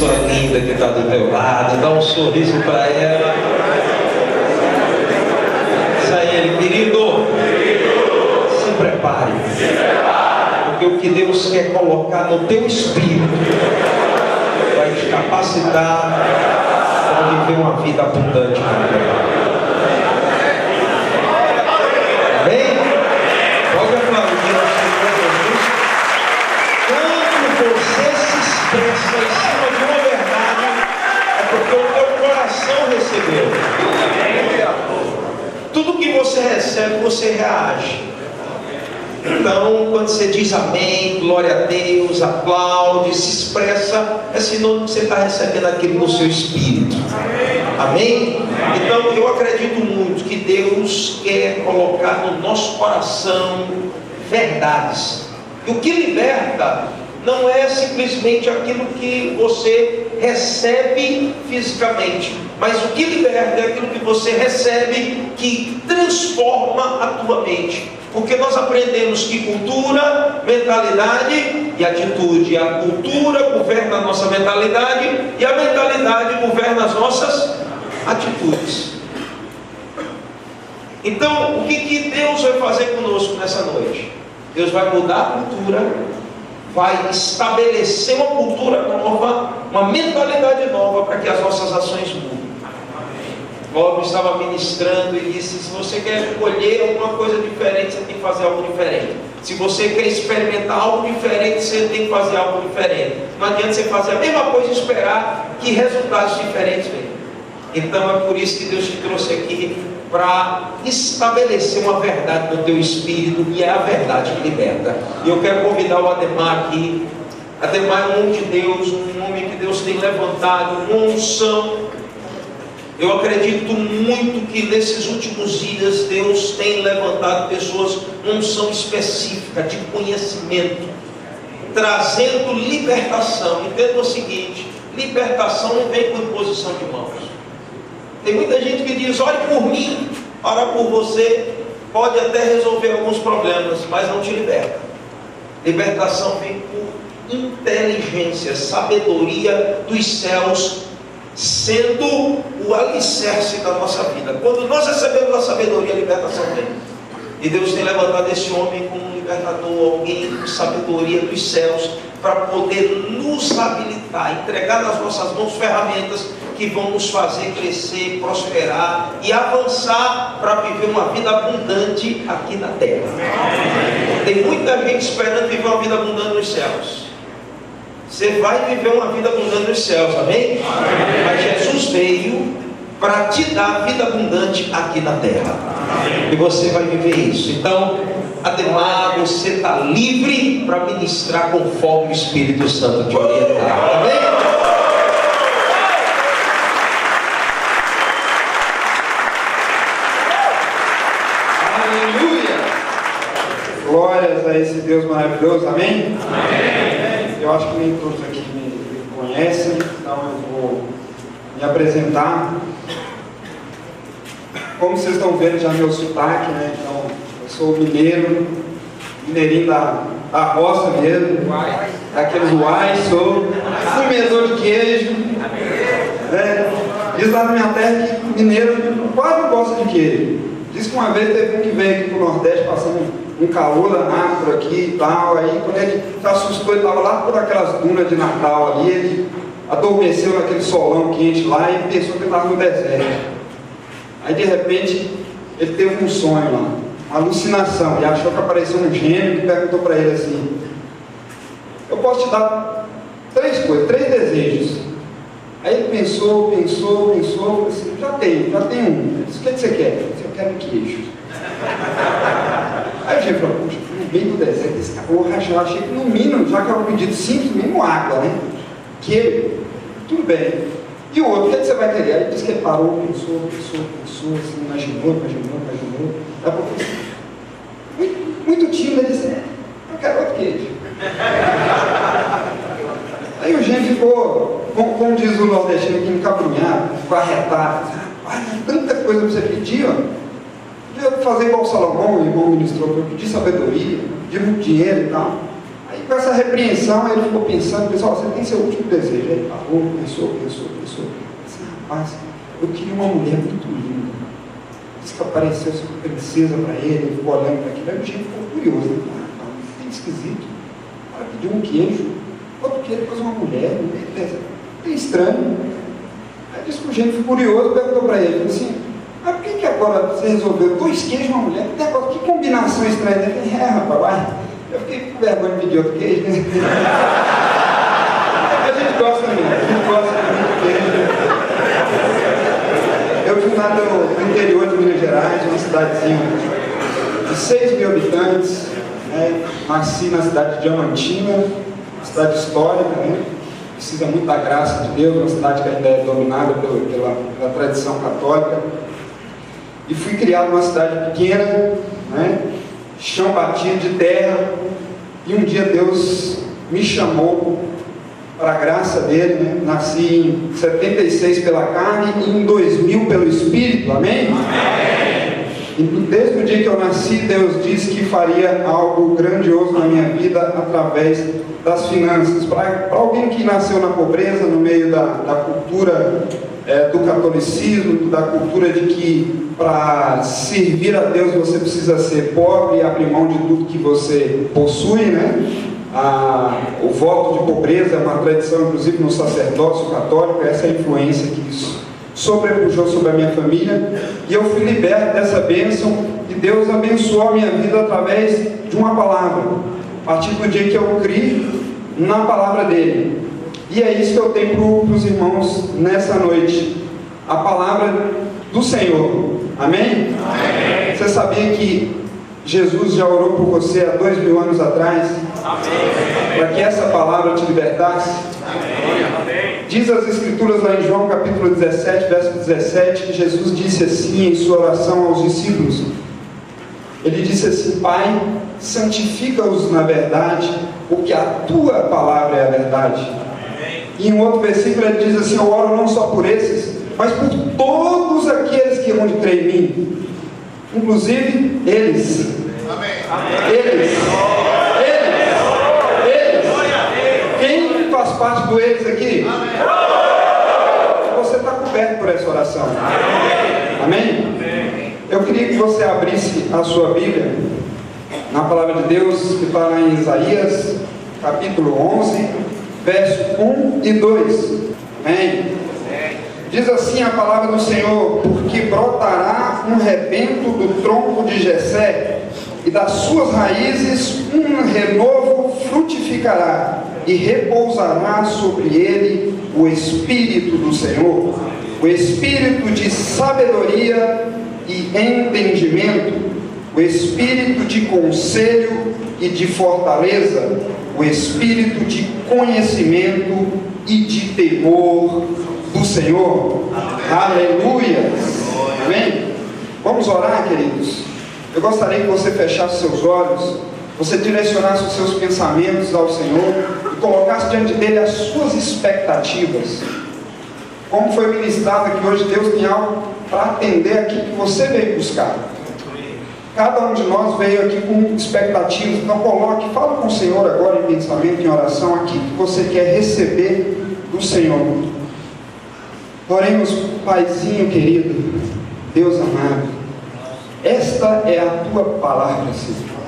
pessoa linda que está do teu lado, dá um sorriso para ela. Isso aí, ele, querido, se prepare, porque o que Deus quer colocar no teu espírito vai te capacitar para viver uma vida abundante na terra. Amém? Pode aplaudir ao Senhor Jesus. Quando você se expressa em cima de uma verdade, é porque o teu coração recebeu. Tudo que você recebe, você reage. Então, quando você diz amém, glória a Deus, aplaude, se expressa, é sinônimo que você está recebendo aquilo no seu espírito. Amém? Então, eu acredito muito que Deus quer colocar no nosso coração verdades. E o que liberta não é simplesmente aquilo que você recebe fisicamente, mas o que liberta é aquilo que você recebe que transforma a tua mente. Porque nós aprendemos que cultura, mentalidade e atitude. A cultura governa a nossa mentalidade e a mentalidade governa as nossas atitudes. Então, o que Deus vai fazer conosco nessa noite? Deus vai mudar a cultura, vai estabelecer uma cultura nova, uma mentalidade nova para que as nossas ações mudem. Logo estava ministrando e disse: se você quer colher alguma coisa diferente, você tem que fazer algo diferente. Se você quer experimentar algo diferente, você tem que fazer algo diferente. Não adianta você fazer a mesma coisa e esperar que resultados diferentes venham. Então é por isso que Deus te trouxe aqui, para estabelecer uma verdade no teu espírito, e é a verdade que liberta. E eu quero convidar o Ademar aqui. Ademar é um homem de Deus, um homem que Deus tem levantado, uma unção. Eu acredito muito que nesses últimos dias Deus tem levantado pessoas com unção específica de conhecimento, trazendo libertação. Entenda o seguinte: libertação não vem com imposição de mãos. Tem muita gente que diz: ore por mim, orar por você pode até resolver alguns problemas, mas não te liberta. Libertação vem por inteligência, sabedoria dos céus, sendo o alicerce da nossa vida. Quando nós recebemos a sabedoria, a libertação vem. E Deus tem levantado esse homem como um libertador, alguém com sabedoria dos céus, para poder nos habilitar, entregar nas nossas mãos ferramentas que vão nos fazer crescer, prosperar e avançar para viver uma vida abundante aqui na terra. Tem muita gente esperando viver uma vida abundante nos céus. Você vai viver uma vida abundante nos céus, amém? Amém. Mas Jesus veio para te dar vida abundante aqui na terra. E você vai viver isso. Então, Ademar, você está livre para ministrar conforme o Espírito Santo te orientar. Amém? Aleluia! Glórias a esse Deus maravilhoso. Amém? Amém. Eu acho que nem todos aqui me conhecem, então eu vou me apresentar. Como vocês estão vendo já meu sotaque, né? Então, eu sou mineiro, mineirinho da roça mesmo, daqueles uais, sou comedor de queijo. Diz lá na minha terra que mineiro quase não gosta de queijo. Diz que uma vez teve um que veio aqui para o Nordeste passando um calor danado por aqui e tal. Aí quando ele se assustou, ele estava lá por aquelas dunas de Natal ali, ele adormeceu naquele solão quente lá e pensou que ele estava no deserto. Aí de repente ele teve um sonho lá, uma alucinação, e achou que apareceu um gênio que perguntou para ele assim: eu posso te dar três coisas, três desejos. Aí ele pensou, falou assim: já tenho um. Ele disse: o que você quer? Ele disse: eu quero um queijo. Aí o gênio falou: puxa, no meio do deserto, esse cara, eu achei que no mínimo, já que era um pedido simples, mínimo água, né? Queijo, tudo bem. E o outro, o que você vai querer? Aí ele disse que ele parou, pensou, assim, imaginou. Aí eu muito tímido, ele disse: eu quero outro queijo. Aí o gênio ficou, como diz o nordestino aqui, encabrunhado, ficou arretado. Tanta coisa para você pedir, ó. Podia fazer igual o Salomão, o irmão ministrou, eu pedi sabedoria, pedi muito dinheiro e tal. Aí com essa repreensão, ele ficou pensando, pessoal, você tem seu último desejo. Aí parou, pensou. Assim, rapaz, eu queria uma mulher muito linda. Diz que apareceu essa princesa para ele ficou olhando para aquilo. Aí o gente ficou curioso, né? Tem esquisito. O cara pediu um queijo, outro queijo, depois uma mulher, tem estranho. Aí disse que o gente ficou curioso, perguntou para ele, assim, mas por que agora você resolveu 2 queijos e uma mulher? Que combinação estranha, né? Eu falei, rapaz, vai. Eu fiquei com vergonha de pedir outro queijo, né? A gente gosta mesmo, de queijo. Eu fui lá no interior de Minas Gerais, uma cidadezinha de 6 mil habitantes, né? Nasci na cidade de Diamantina, uma cidade histórica, né? Precisa muito da graça de Deus, uma cidade que ainda é dominada pela tradição católica. E fui criado numa cidade pequena, né? Chão batido de terra, e um dia Deus me chamou para a graça dele, né? Nasci em 76 pela carne e em 2000 pelo Espírito, amém? Amém. E desde o dia que eu nasci, Deus disse que faria algo grandioso na minha vida através das finanças. Para alguém que nasceu na pobreza, no meio da cultura do catolicismo, da cultura de que para servir a Deus você precisa ser pobre e abrir mão de tudo que você possui, né? O voto de pobreza é uma tradição, inclusive no sacerdócio católico. Essa é a influência que isso sobrepujou sobre a minha família, e eu fui liberto dessa bênção, e Deus abençoou a minha vida através de uma palavra, a partir do dia que eu criei na palavra dele. E é isso que eu tenho para os irmãos nessa noite, a palavra do Senhor, amém? Amém. Você sabia que Jesus já orou por você há 2000 anos atrás, para que essa palavra te libertasse? Amém. Diz as Escrituras lá em João capítulo 17, verso 17, que Jesus disse assim em sua oração aos discípulos. Ele disse assim: Pai, santifica-os na verdade, porque a tua palavra é a verdade. Amém. E em outro versículo ele diz assim: eu oro não só por esses, mas por todos aqueles que hão de crer em mim, inclusive eles. Amém. Eles. Quem faz parte do eles aqui? Amém. Você está coberto por essa oração. Amém? Amém? Eu queria que você abrisse a sua Bíblia na palavra de Deus, que está lá em Isaías capítulo 11, verso 1 e 2. Amém? Diz assim a palavra do Senhor: porque brotará um rebento do tronco de Jessé, e das suas raízes um renovo frutificará, e repousará sobre ele o Espírito do Senhor, o Espírito de sabedoria e entendimento, o Espírito de conselho e de fortaleza, o Espírito de conhecimento e de temor do Senhor. Aleluia! Amém? Vamos orar, queridos? Eu gostaria que você fechasse seus olhos, você direcionasse os seus pensamentos ao Senhor e colocasse diante dele as suas expectativas. Como foi ministrado aqui hoje, Deus tem algo para atender aquilo que você veio buscar. Cada um de nós veio aqui com expectativas. Então coloque, fala com o Senhor agora em pensamento, em oração, aquilo que você quer receber do Senhor. Oremos, Paizinho querido, Deus amado, esta é a tua palavra, Senhor.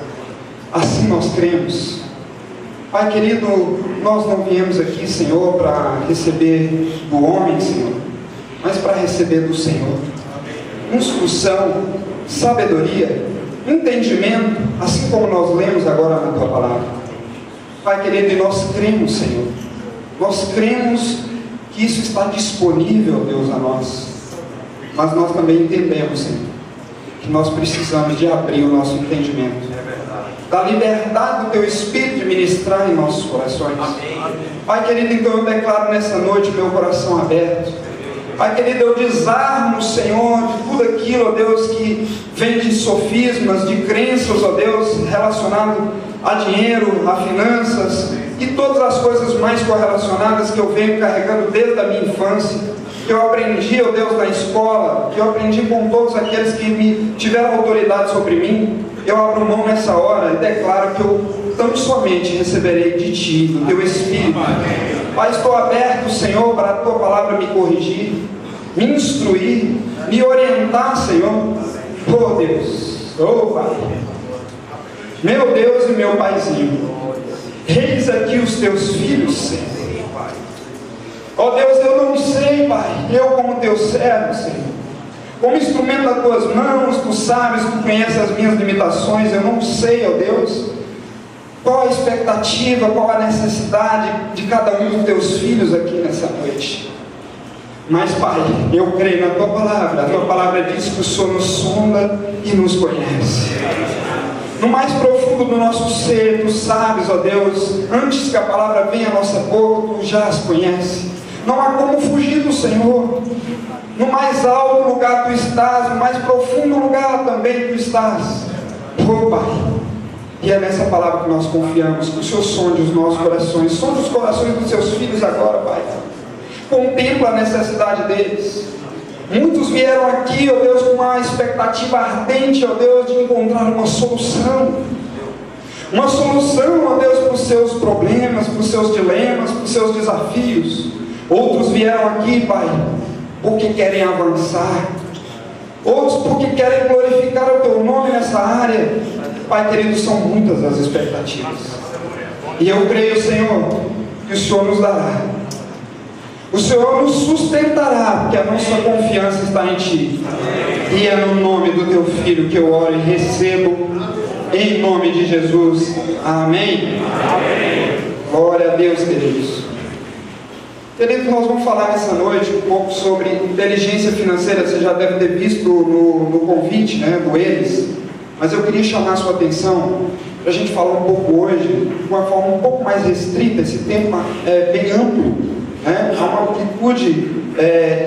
Assim nós cremos. Pai querido, nós não viemos aqui, Senhor, para receber do homem, Senhor, mas para receber do Senhor instrução, sabedoria, entendimento, assim como nós lemos agora na tua palavra. Pai querido, e nós cremos, Senhor, nós cremos que isso está disponível, Deus, a nós, mas nós também entendemos, Senhor, que nós precisamos de abrir o nosso entendimento, da liberdade do teu Espírito de ministrar em nossos corações. Amém. Pai querido, então eu declaro nessa noite meu coração aberto. Pai querido, eu desarmo, Senhor, de tudo aquilo, ó Deus, que vem de sofismas, de crenças, ó Deus, relacionado a dinheiro, a finanças e todas as coisas mais correlacionadas que eu venho carregando desde a minha infância, que eu aprendi, ó Deus, na escola, que eu aprendi com todos aqueles que me tiveram autoridade sobre mim. Eu abro mão nessa hora e declaro que eu tão somente receberei de Ti, do Teu Espírito. Pai, estou aberto, Senhor, para a Tua palavra me corrigir, me instruir, me orientar, Senhor. Oh Deus, oh Pai, meu Deus e meu Paizinho, eis aqui os Teus filhos, Senhor. Oh Deus, eu não sei, Pai, eu como Teu servo, Senhor, como instrumento das Tuas mãos, Tu sabes, Tu conheces as minhas limitações, eu não sei, ó Deus, qual a expectativa, qual a necessidade de cada um dos Teus filhos aqui nessa noite. Mas Pai, eu creio na Tua palavra. A Tua palavra diz que o Senhor nos sonda e nos conhece. No mais profundo do nosso ser, Tu sabes, ó Deus, antes que a palavra venha à nossa boca, Tu já as conheces. Não há como fugir do Senhor. No mais alto lugar Tu estás, no mais profundo lugar também Tu estás. Oh Pai, e é nessa palavra que nós confiamos, que o Senhor sonde os nossos corações, sonde os corações dos Seus filhos agora, Pai. Contempla a necessidade deles. Muitos vieram aqui, ó Deus, com uma expectativa ardente, ó Deus, de encontrar uma solução. Uma solução, ó Deus, para os seus problemas, para os seus dilemas, para os seus desafios. Outros vieram aqui, Pai, porque querem avançar. Outros porque querem glorificar o Teu nome nessa área. Pai querido, são muitas as expectativas. E eu creio, Senhor, que o Senhor nos dará. O Senhor nos sustentará, porque a nossa confiança está em Ti. E é no nome do Teu Filho que eu oro e recebo, em nome de Jesus. Amém? Glória a Deus, queridos. Queridos, nós vamos falar nessa noite um pouco sobre inteligência financeira. Você já deve ter visto no convite, né, do Eles. Mas eu queria chamar a sua atenção para a gente falar um pouco hoje, de uma forma um pouco mais restrita. Esse tema é bem amplo, né? Há uma amplitude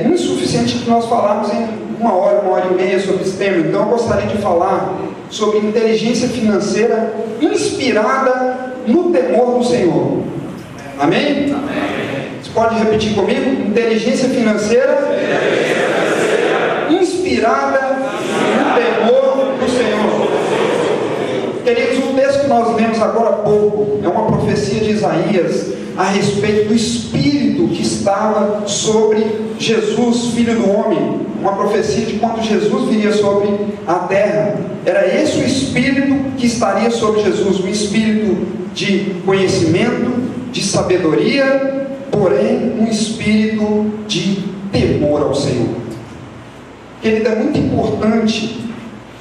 insuficiente de nós falarmos em uma hora e meia sobre esse tema. Então eu gostaria de falar sobre inteligência financeira inspirada no temor do Senhor. Amém? Você pode repetir comigo? Inteligência financeira inspirada no temor do Senhor. Queridos, o texto que nós lemos agora há pouco é uma profecia de Isaías a respeito do Espírito que estava sobre Jesus, Filho do Homem. Uma profecia de quando Jesus viria sobre a terra. Era esse o Espírito que estaria sobre Jesus, um Espírito de conhecimento, de sabedoria, porém um Espírito de temor ao Senhor. Querido, é muito importante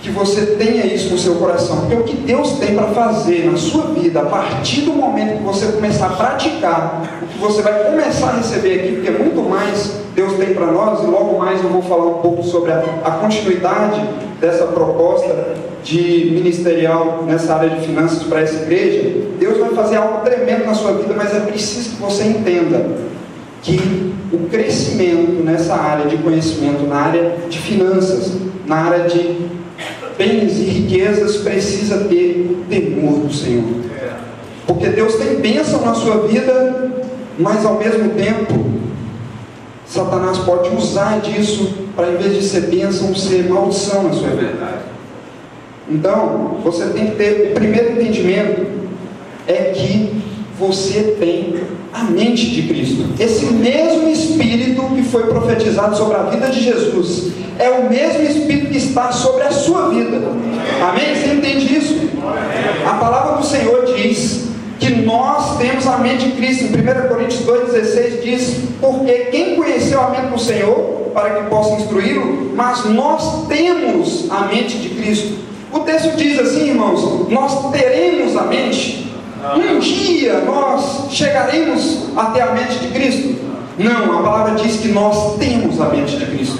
que você tenha isso no seu coração, porque o que Deus tem para fazer na sua vida, a partir do momento que você começar a praticar, o que você vai começar a receber aqui, porque muito mais Deus tem para nós, e logo mais eu vou falar um pouco sobre a continuidade dessa proposta de ministerial nessa área de finanças para essa igreja. Deus vai fazer algo tremendo na sua vida, mas é preciso que você entenda que o crescimento nessa área de conhecimento, na área de finanças, na área de bens e riquezas, precisa ter temor do Senhor. Porque Deus tem bênção na sua vida, mas ao mesmo tempo Satanás pode usar disso para, em vez de ser bênção, ser maldição na sua vida. Então você tem que ter, o primeiro entendimento é que você tem a mente de Cristo. Esse mesmo Espírito que foi profetizado sobre a vida de Jesus é o mesmo Espírito que está sobre a sua vida. Amém? Você entende isso? A palavra do Senhor diz que nós temos a mente de Cristo. Em 1 Coríntios 2,16 diz: porque quem conheceu a mente do Senhor para que possa instruí-lo? Mas nós temos a mente de Cristo. O texto diz assim, irmãos: nós teremos a mente. Um dia nós chegaremos até a mente de Cristo? Não, a palavra diz que nós temos a mente de Cristo.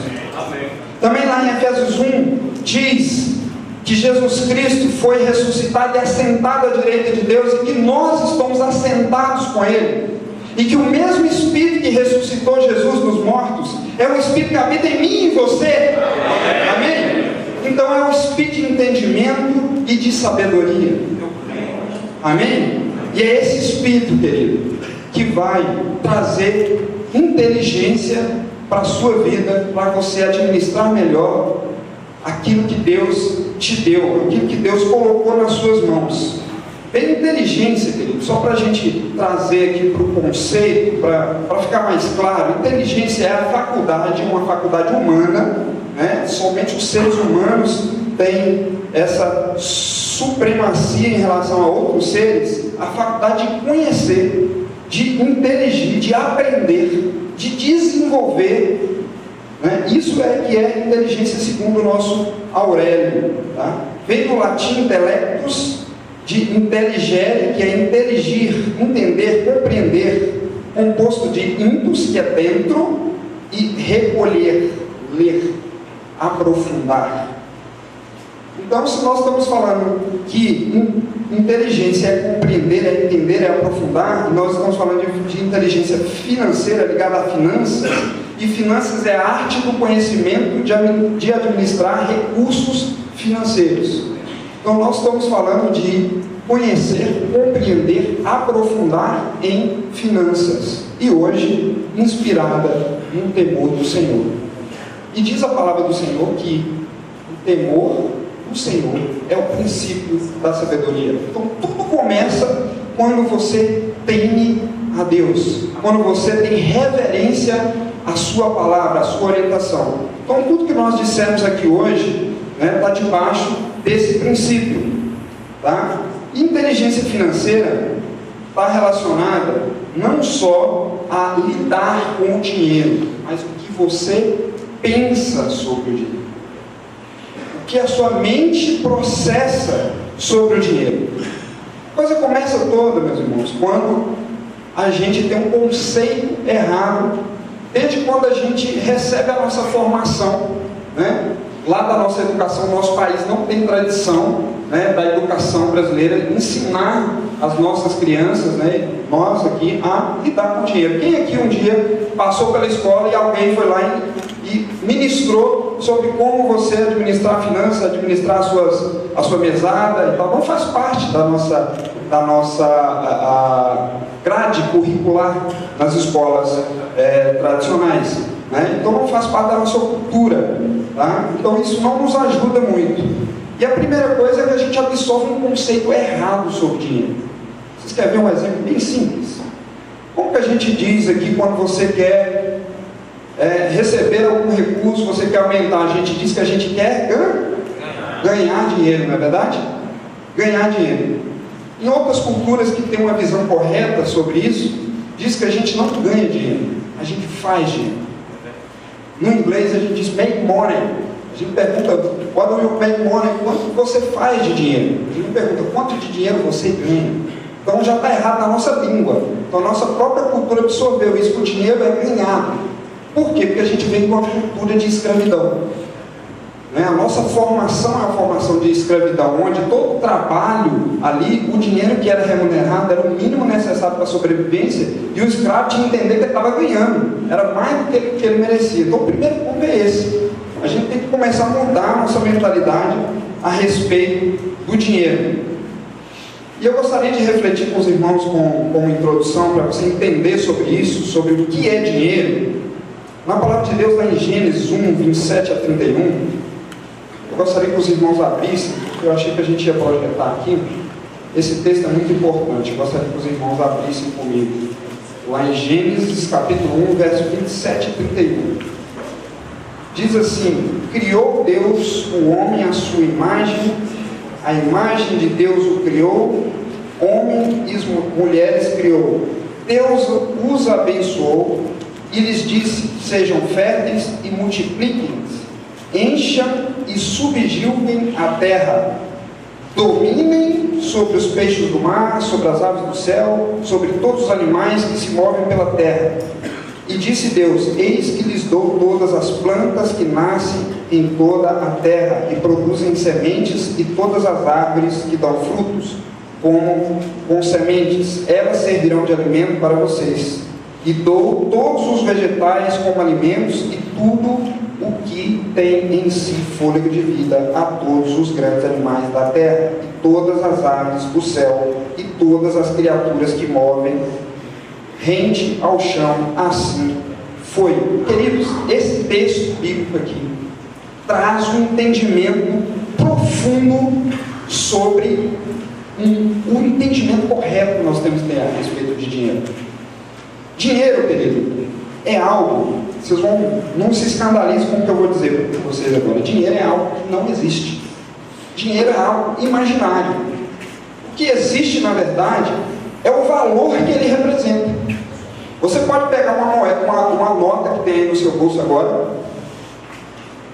Também lá em Efésios 1 diz que Jesus Cristo foi ressuscitado e assentado à direita de Deus, e que nós estamos assentados com Ele, e que o mesmo Espírito que ressuscitou Jesus dos mortos é o Espírito que habita em mim e em você. Amém? Então é um Espírito de entendimento e de sabedoria. Amém? E é esse Espírito, querido, que vai trazer inteligência para a sua vida, para você administrar melhor aquilo que Deus te deu, aquilo que Deus colocou nas suas mãos. Bem, inteligência, querido, só para a gente trazer aqui para o conceito, para ficar mais claro, inteligência é a faculdade, uma faculdade humana, né? Somente os seres humanos têm essa supremacia em relação a outros seres, a faculdade de conhecer, de inteligir, de aprender, de desenvolver, né? Isso é que é inteligência segundo o nosso Aurélio, tá? Vem do latim intellectus, de intelligere, que é inteligir, entender, compreender, composto de intus, que é dentro, e recolher, ler, aprofundar. Então, se nós estamos falando que inteligência é compreender, é entender, é aprofundar, nós estamos falando de inteligência financeira ligada a finanças, e finanças é a arte do conhecimento de administrar recursos financeiros. Então, nós estamos falando de conhecer, compreender, aprofundar em finanças. E hoje, inspirada no temor do Senhor. E diz a palavra do Senhor que o temor do Senhor é o princípio da sabedoria. Então, tudo começa quando você teme a Deus, quando você tem reverência à sua palavra, à sua orientação. Então, tudo que nós dissemos aqui hoje está debaixo desse princípio, tá? Inteligência financeira está relacionada não só a lidar com o dinheiro, mas o que você pensa sobre o dinheiro, o que a sua mente processa sobre o dinheiro. A coisa começa toda, meus irmãos, quando a gente tem um conceito errado, desde quando a gente recebe a nossa formação, né? Lá da nossa educação, nosso país não tem tradição, né, da educação brasileira, ensinar as nossas crianças, né, nós aqui, a lidar com o dinheiro. Quem aqui um dia passou pela escola e alguém foi lá e ministrou sobre como você administrar finanças, administrar a sua mesada e tal? Não faz parte da nossa grade curricular nas escolas tradicionais, né? Então não faz parte da nossa cultura, tá? Então isso não nos ajuda muito. E a primeira coisa é que a gente absorve um conceito errado sobre dinheiro. Vocês querem ver um exemplo bem simples? Como que a gente diz aqui quando você quer receber algum recurso, você quer aumentar? A gente diz que a gente quer ganhar dinheiro, não é verdade? Ganhar dinheiro. Em outras culturas que têm uma visão correta sobre isso, diz que a gente não ganha dinheiro, a gente faz dinheiro. No inglês a gente diz make money. A gente pergunta, what do you make money? Quanto você faz de dinheiro? A gente pergunta, quanto de dinheiro você ganha? Então já está errado na nossa língua. Então a nossa própria cultura absorveu isso, que o dinheiro é ganhado. Por quê? Porque a gente vem de uma cultura de escravidão. A nossa formação é a formação de escravidão, onde todo o trabalho ali, o dinheiro que era remunerado era o mínimo necessário para a sobrevivência, e o escravo tinha que entender que ele estava ganhando, era mais do que ele merecia. Então o primeiro ponto é esse: a gente tem que começar a mudar a nossa mentalidade a respeito do dinheiro. E eu gostaria de refletir com os irmãos como introdução, para você entender sobre isso, sobre o que é dinheiro. Na palavra de Deus, lá em Gênesis 1, 27 a 31, eu gostaria que os irmãos abrissem, eu achei que a gente ia projetar aqui. Esse texto é muito importante, eu gostaria que os irmãos abrissem comigo. Lá em Gênesis capítulo 1, verso 27 e 31. Diz assim: criou Deus o homem à sua imagem, a imagem de Deus o criou, homem e mulheres criou. Deus os abençoou e lhes disse: sejam férteis e multipliquem-se, encham e subjuguem a terra, dominem sobre os peixes do mar, sobre as aves do céu, sobre todos os animais que se movem pela terra. E disse Deus: eis que lhes dou todas as plantas que nascem em toda a terra e produzem sementes, e todas as árvores que dão frutos com sementes, elas servirão de alimento para vocês. E dou todos os vegetais como alimentos, e tudo o que tem em si fôlego de vida a todos os grandes animais da terra, e todas as aves do céu, e todas as criaturas que movem rente ao chão. Assim foi. Queridos, esse texto bíblico aqui traz um entendimento profundo sobre o entendimento correto que nós temos que ter a respeito de dinheiro. Dinheiro, querido, é algo, vocês não se escandalizem com o que eu vou dizer para vocês agora. Dinheiro é algo que não existe. Dinheiro é algo imaginário. O que existe, na verdade, é o valor que ele representa. Você pode pegar uma moeda, uma nota que tem aí no seu bolso agora.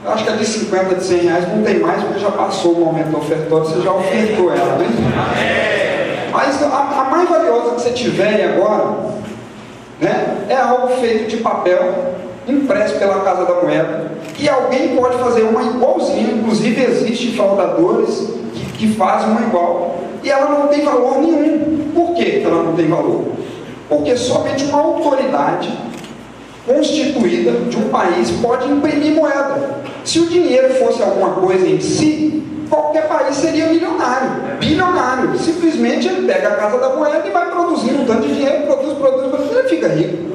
Eu acho que a de 50, de 100 reais não tem mais, porque já passou o momento ofertório, você já ofertou ela, né? Mas a mais valiosa que você tiver aí agora, né, é algo feito de papel, impresso pela Casa da Moeda, e alguém pode fazer uma igualzinha. Inclusive existem fraudadores que fazem uma igual, e ela não tem valor nenhum. Por que ela não tem valor? Porque somente uma autoridade constituída de um país pode imprimir moeda. Se o dinheiro fosse alguma coisa em si, qualquer país seria milionário, bilionário. Simplesmente ele pega a Casa da Moeda e vai produzindo um tanto de dinheiro, produz, ele fica rico.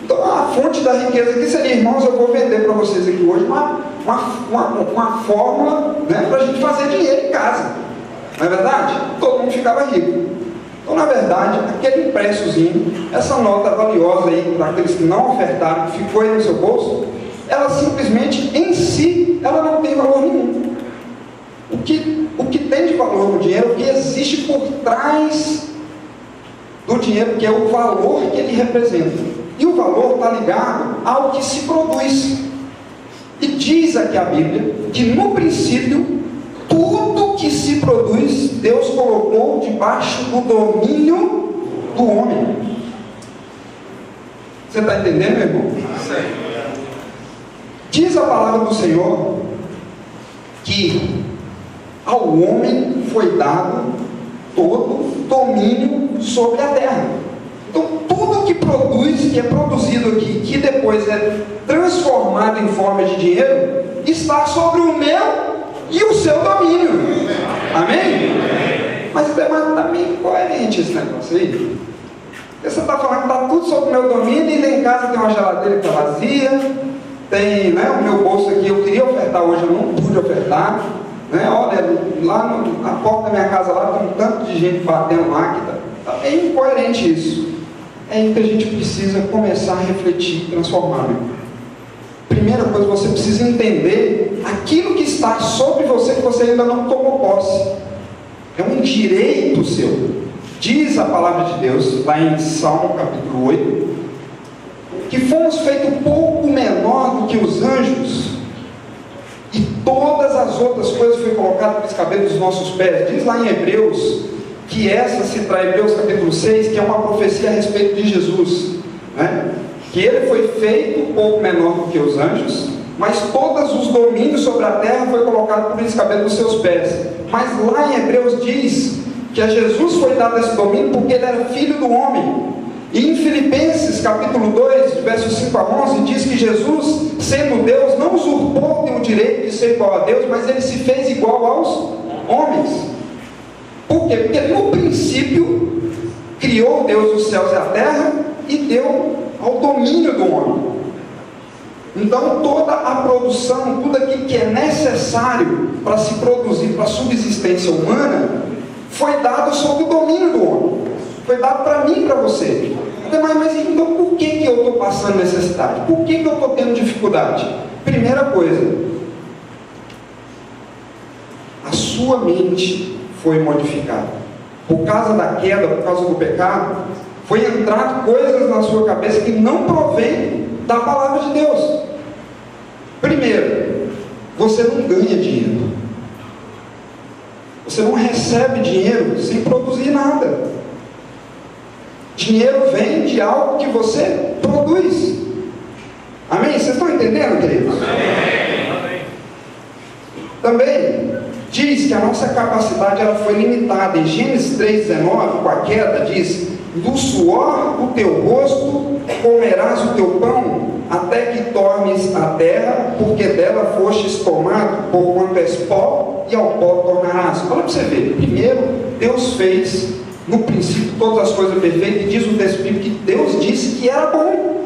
Então a fonte da riqueza aqui seria, irmãos, eu vou vender para vocês aqui hoje uma fórmula, né, para a gente fazer dinheiro em casa. Não é verdade? Todo mundo ficava rico. Então, na verdade, aquele impressozinho, essa nota valiosa aí, para aqueles que não ofertaram, que ficou aí no seu bolso, ela simplesmente, em si, ela não tem valor nenhum. O que tem de valor no dinheiro, o que existe por trás do dinheiro, que é o valor que ele representa. E o valor está ligado ao que se produz. E diz aqui a Bíblia, que no princípio, tudo que se produz, Deus colocou debaixo do domínio do homem. Você está entendendo, meu irmão? Sim. Diz a palavra do Senhor que ao homem foi dado todo domínio sobre a terra. Então, tudo que produz, que é produzido aqui, que depois é transformado em forma de dinheiro, está sobre o meu e o seu domínio. Amém? Mas está meio incoerente esse negócio aí. Você está falando que está tudo sob o meu domínio, e lá em casa tem uma geladeira que está vazia, tem, né, o meu bolso aqui, eu queria ofertar hoje, eu não pude ofertar, né? Olha, lá na porta da minha casa lá tem um tanto de gente batendo lá, que está meio incoerente isso. É aí que a gente precisa começar a refletir e transformar, meu. Primeira coisa, você precisa entender aquilo que está sobre você, que você ainda não tomou posse. É um direito seu. Diz a palavra de Deus, lá em Salmo capítulo 8, que fomos feitos um pouco menor do que os anjos, e todas as outras coisas foram colocadas pelos cabelos dos nossos pés. Diz lá em Hebreus, que essa se traz, Hebreus capítulo 6, que é uma profecia a respeito de Jesus, né? Que ele foi feito um pouco menor do que os anjos, mas todos os domínios sobre a terra foi colocado por esse cabelo dos seus pés. Mas lá em Hebreus diz que a Jesus foi dado esse domínio porque ele era filho do homem. E em Filipenses capítulo 2, versos 5 a 11, diz que Jesus, sendo Deus, não usurpou o direito de ser igual a Deus, mas ele se fez igual aos homens. Por quê? Porque no princípio criou Deus os céus e a terra e deu ao domínio do homem. Então toda a produção, tudo aquilo que é necessário para se produzir, para a subsistência humana, foi dado sob o domínio do homem. Foi dado para mim e para você. Mas então por que eu estou passando necessidade? Por que eu estou tendo dificuldade? Primeira coisa, a sua mente foi modificada. Por causa da queda, por causa do pecado, foi entrar coisas na sua cabeça que não provém da palavra de Deus. Primeiro, você não ganha dinheiro. Você não recebe dinheiro sem produzir nada. Dinheiro vem de algo que você produz. Amém? Vocês estão entendendo, queridos? Amém. Também diz que a nossa capacidade ela foi limitada. Em Gênesis 3,19, com a queda, diz: do suor do teu rosto comerás o teu pão, até que tornes a terra, porque dela fostes tomado, porquanto és pó, e ao pó tornarás. Olha para você ver. Primeiro, Deus fez no princípio todas as coisas perfeitas, e diz o texto bíblico que Deus disse que era bom.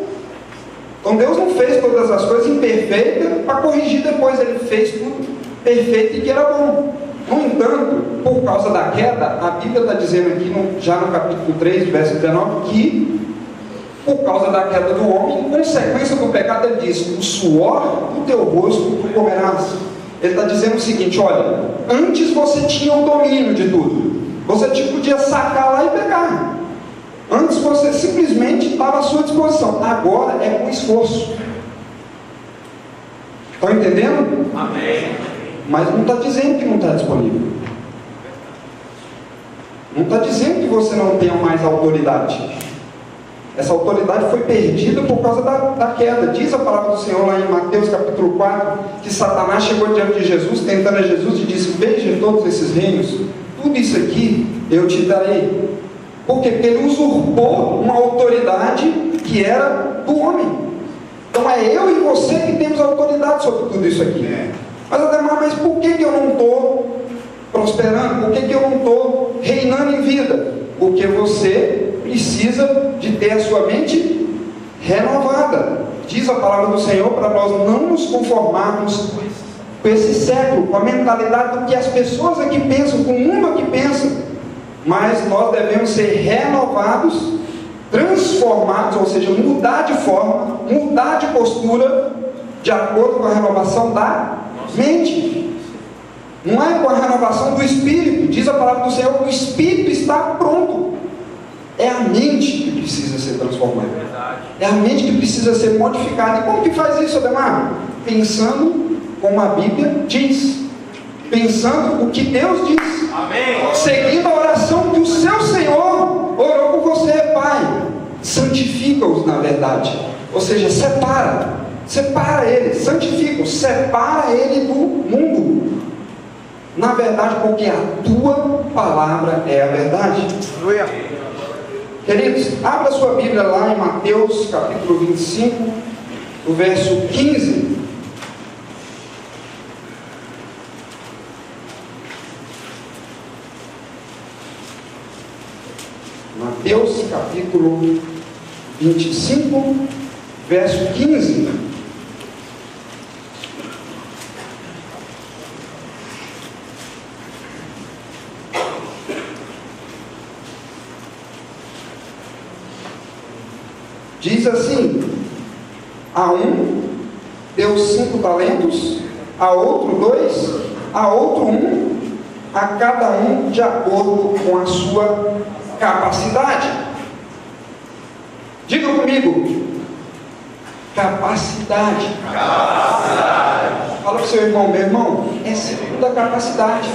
Então Deus não fez todas as coisas imperfeitas para corrigir depois, ele fez tudo perfeito e que era bom. No entanto, por causa da queda, a Bíblia está dizendo aqui, já no capítulo 3, verso 19, que por causa da queda do homem, em consequência do pecado, ele diz: o suor do teu rosto tu comerás. Ele está dizendo o seguinte: olha, antes você tinha o domínio de tudo, você podia sacar lá e pegar. Antes você simplesmente estava à sua disposição, agora é com esforço. Estão entendendo? Amém. Mas não está dizendo que não está disponível. Não está dizendo que você não tenha mais autoridade. Essa autoridade foi perdida por causa da queda. Diz a palavra do Senhor lá em Mateus capítulo 4, que Satanás chegou diante de Jesus, tentando a Jesus, e disse: veja todos esses reinos, tudo isso aqui eu te darei. Por quê? Porque ele usurpou uma autoridade que era do homem. Então é eu e você que temos autoridade sobre tudo isso aqui. Mas Ademar, mas por que eu não estou prosperando? Por que eu não estou reinando em vida? Porque você precisa de ter a sua mente renovada. Diz a palavra do Senhor para nós não nos conformarmos com esse século, com a mentalidade do que as pessoas aqui pensam, com o mundo aqui pensa, mas nós devemos ser renovados, transformados, ou seja, mudar de forma, mudar de postura, de acordo com a renovação da mente. Não é com a renovação do espírito. Diz a palavra do Senhor que o espírito está pronto. É a mente que precisa ser transformada. É a mente que precisa ser modificada. E como que faz isso, Ademar? Pensando como a Bíblia diz. Pensando o que Deus diz. Amém. Seguindo a oração que o seu Senhor orou por você, Pai. Santifica-os na verdade. Ou seja, separa ele, santifica-os, separa ele do mundo. Na verdade, porque a tua palavra é a verdade. Queridos, abra sua Bíblia lá em Mateus capítulo 25, o verso 15. Mateus capítulo 25, verso 15. Diz assim: a um deu 5 talentos, a outro 2, a outro 1, a cada um de acordo com a sua capacidade. Diga comigo: capacidade. Fala para o seu irmão: meu irmão, é segundo a capacidade.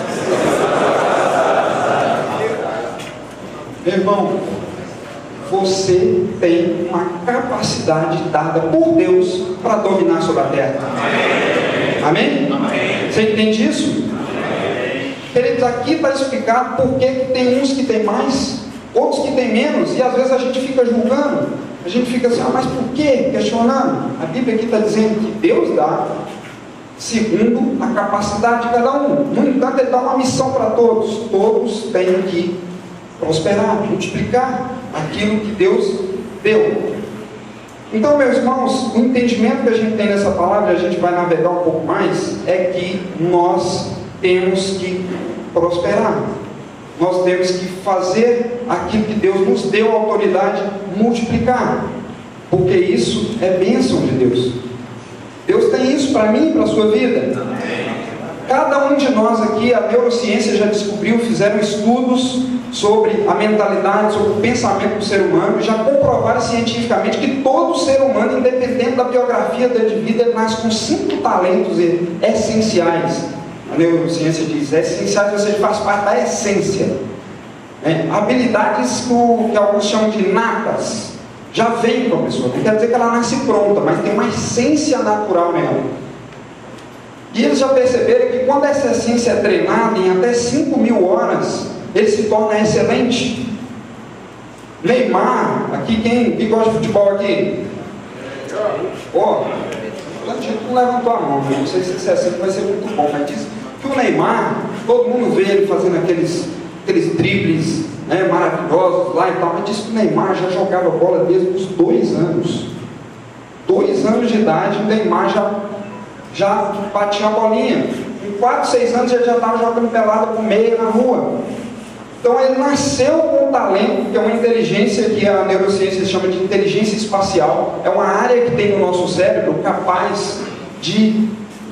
Meu irmão, você tem uma capacidade dada por Deus para dominar sobre a terra. Amém? Amém? Você entende isso? Queridos, aqui está explicado por que tem uns que tem mais, outros que tem menos, e às vezes a gente fica julgando, a gente fica assim: mas por quê? Questionando. A Bíblia aqui está dizendo que Deus dá segundo a capacidade de cada um. No entanto, Ele dá uma missão para todos. Todos têm que prosperar, multiplicar aquilo que Deus deu. Então, meus irmãos, o entendimento que a gente tem nessa palavra, a gente vai navegar um pouco mais, é que nós temos que prosperar. Nós temos que fazer aquilo que Deus nos deu autoridade, multiplicar, porque isso é bênção de Deus. Deus tem isso para mim e para a sua vida. Cada um de nós aqui, a neurociência já descobriu, fizeram estudos sobre a mentalidade, sobre o pensamento do ser humano, e já comprovaram cientificamente que todo ser humano, independente da biografia dele de vida, ele nasce com 5 talentos essenciais. A neurociência diz essenciais, ou seja, faz parte da essência. Habilidades que alguns chamam de natas, já vem com a pessoa. Não quer dizer que ela nasce pronta, mas tem uma essência natural nela. E eles já perceberam que quando essa essência é treinada em até 5.000 horas, ele se torna excelente. Neymar, aqui quem gosta de futebol aqui? A gente não levantou a mão, não sei se isso é assim, vai ser muito bom, mas diz que o Neymar, todo mundo vê ele fazendo aqueles dribles maravilhosos lá e tal, mas diz que o Neymar já jogava bola desde os 2 anos. 2 anos de idade, o Neymar já batia a bolinha. 4, 6 anos ele já estava jogando pelada com meia na rua. Então ele nasceu com um talento, que é uma inteligência que a neurociência chama de inteligência espacial. É uma área que tem no nosso cérebro capaz de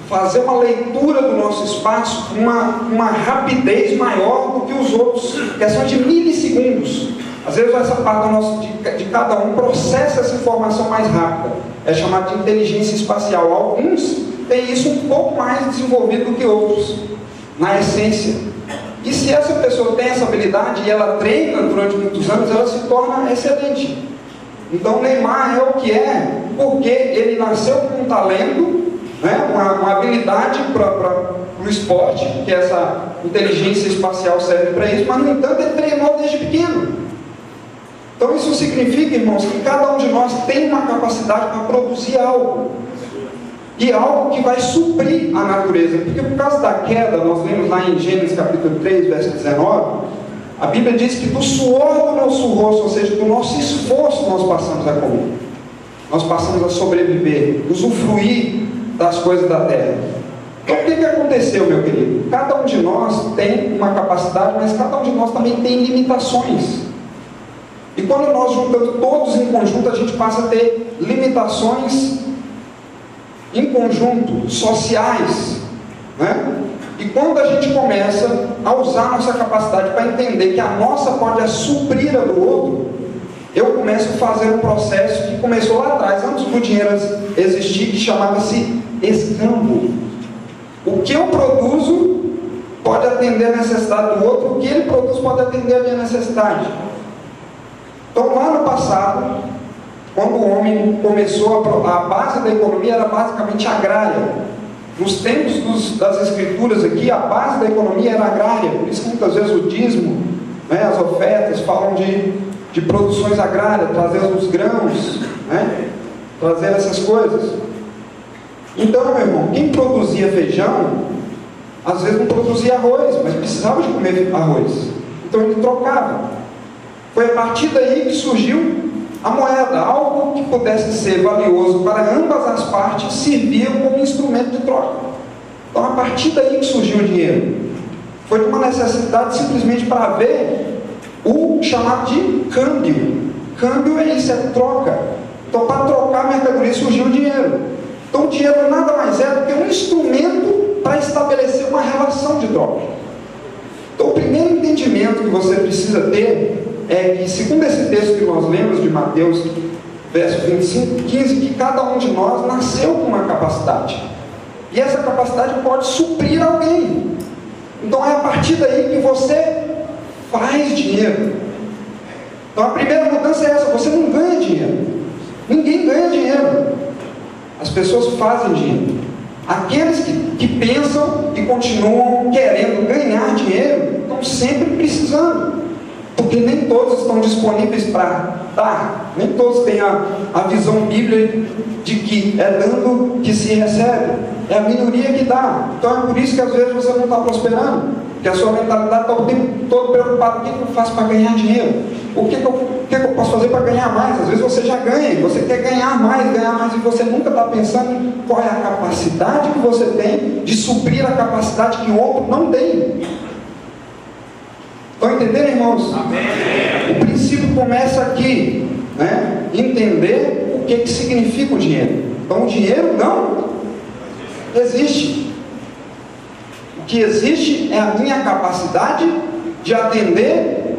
fazer uma leitura do nosso espaço com uma rapidez maior do que os outros, questão de milissegundos. Às vezes essa parte de cada um processa essa informação mais rápida. É chamado de inteligência espacial. Alguns têm isso um pouco mais desenvolvido do que outros, na essência. E se essa pessoa tem essa habilidade e ela treina durante muitos anos, ela se torna excelente. Então o Neymar é o que é, porque ele nasceu com um talento, né, uma habilidade para o esporte, que essa inteligência espacial serve para isso, mas no entanto ele treinou desde pequeno. Então isso significa, irmãos, que cada um de nós tem uma capacidade para produzir algo. E algo que vai suprir a natureza. Porque por causa da queda, nós vemos lá em Gênesis capítulo 3, verso 19, a Bíblia diz que do suor do nosso rosto, ou seja, do nosso esforço, nós passamos a comer. Nós passamos a sobreviver, usufruir das coisas da terra. Então o que aconteceu, meu querido? Cada um de nós tem uma capacidade, mas cada um de nós também tem limitações. E quando nós juntamos todos em conjunto, a gente passa a ter limitações em conjunto, sociais, né? E quando a gente começa a usar a nossa capacidade para entender que a nossa pode suprir a do outro, eu começo a fazer um processo que começou lá atrás, antes do dinheiro existir, que chamava-se escambo. O que eu produzo pode atender a necessidade do outro, o que ele produz pode atender a minha necessidade. Então lá no passado, quando o homem começou, a base da economia era basicamente agrária. Nos tempos das escrituras aqui, a base da economia era agrária. Por isso que muitas vezes o dízimo, né, as ofertas falam de produções agrárias, trazer os grãos, né, trazer essas coisas. Então, meu irmão, quem produzia feijão, às vezes não produzia arroz, mas precisava de comer arroz. Então ele trocava. Foi a partir daí que surgiu a moeda, algo que pudesse ser valioso para ambas as partes, servia como instrumento de troca. Então, a partir daí que surgiu o dinheiro. Foi de uma necessidade simplesmente para haver o chamado de câmbio. Câmbio é isso, é troca. Então, para trocar a mercadoria surgiu o dinheiro. Então, o dinheiro nada mais é do que um instrumento para estabelecer uma relação de troca. Então, o primeiro entendimento que você precisa ter é que, segundo esse texto que nós lemos de Mateus, verso 25, 15, que cada um de nós nasceu com uma capacidade. E essa capacidade pode suprir alguém. Então é a partir daí que você faz dinheiro. Então a primeira mudança é essa, você não ganha dinheiro. Ninguém ganha dinheiro. As pessoas fazem dinheiro. Aqueles que pensam e continuam querendo ganhar dinheiro, estão sempre precisando. Porque nem todos estão disponíveis para dar, nem todos têm a visão bíblica de que é dando que se recebe, é a minoria que dá. Então é por isso que às vezes você não está prosperando, porque a sua mentalidade está o tempo todo preocupada: o que eu faço para ganhar dinheiro? O que eu posso fazer para ganhar mais? Às vezes você já ganha, você quer ganhar mais, e você nunca está pensando em qual é a capacidade que você tem de suprir a capacidade que o outro não tem. Estão entendendo, irmãos? Amém. O princípio começa aqui, né? Entender o que significa o dinheiro. Então o dinheiro não existe. O que existe é a minha capacidade de atender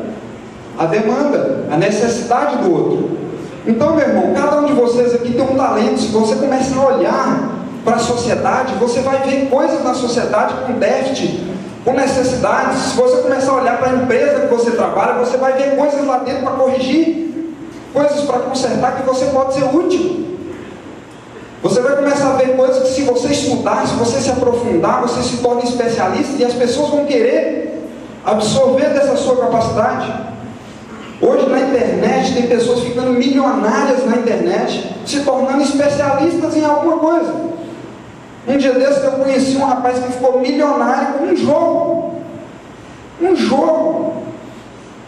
a demanda, a necessidade do outro. Então, meu irmão, cada um de vocês aqui tem um talento. Se você começar a olhar para a sociedade, você vai ver coisas na sociedade com déficit, com necessidades. Se você começar a olhar para a empresa que você trabalha, você vai ver coisas lá dentro para corrigir, coisas para consertar, que você pode ser útil. Você vai começar a ver coisas que, se você estudar, se você se aprofundar, você se torna especialista, e as pessoas vão querer absorver dessa sua capacidade. Hoje na internet tem pessoas ficando milionárias na internet, se tornando especialistas em alguma coisa. Um dia desses eu conheci um rapaz que ficou milionário com um jogo. Um jogo.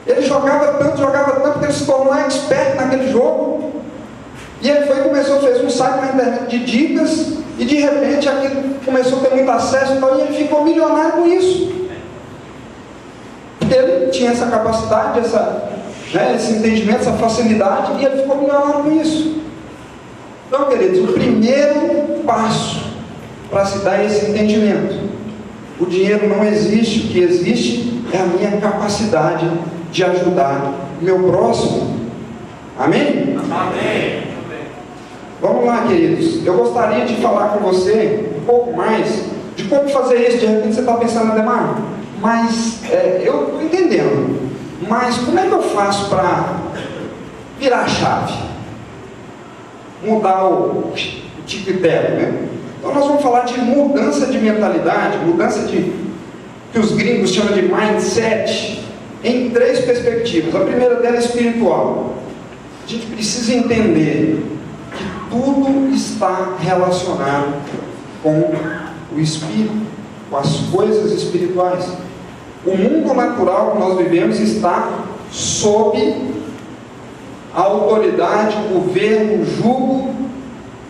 Ele jogava tanto, que ele se tornou expert naquele jogo. E ele foi e começou, fez um site na internet de dicas, E de repente aquilo começou a ter muito acesso e tal, e ele ficou milionário com isso. Porque ele tinha essa capacidade, esse entendimento, essa facilidade, e ele ficou milionário com isso. Então, queridos, o primeiro passo para se dar esse entendimento: o dinheiro não existe, o que existe é a minha capacidade de ajudar o meu próximo. Amém? Amém. Vamos lá, queridos. Eu gostaria de falar com você um pouco mais de como fazer isso. De repente você está pensando, Ademar, mas eu estou entendendo, mas como é que eu faço para virar a chave? Mudar o tipo e pego, né? Então nós vamos falar de mudança de mentalidade, mudança de, que os gringos chamam de mindset, em 3 perspectivas. A primeira dela é espiritual. A gente precisa entender que tudo está relacionado com o espírito, com as coisas espirituais. O mundo natural que nós vivemos está sob a autoridade, o governo, o jugo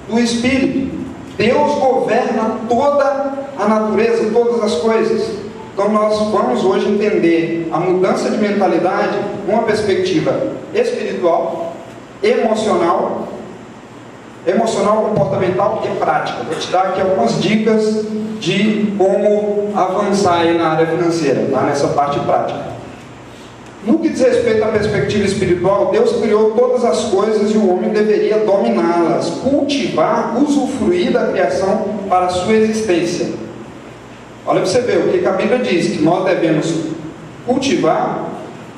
do espírito. Deus governa toda a natureza, todas as coisas. Então nós vamos hoje entender a mudança de mentalidade numa perspectiva espiritual, emocional, comportamental e prática. Vou te dar aqui algumas dicas de como avançar aí na área financeira, tá? Nessa parte prática. No que diz respeito à perspectiva espiritual, Deus criou todas as coisas e o homem deveria dominá-las, cultivar, usufruir da criação para a sua existência. Olha para você ver o que a Bíblia diz, que nós devemos cultivar,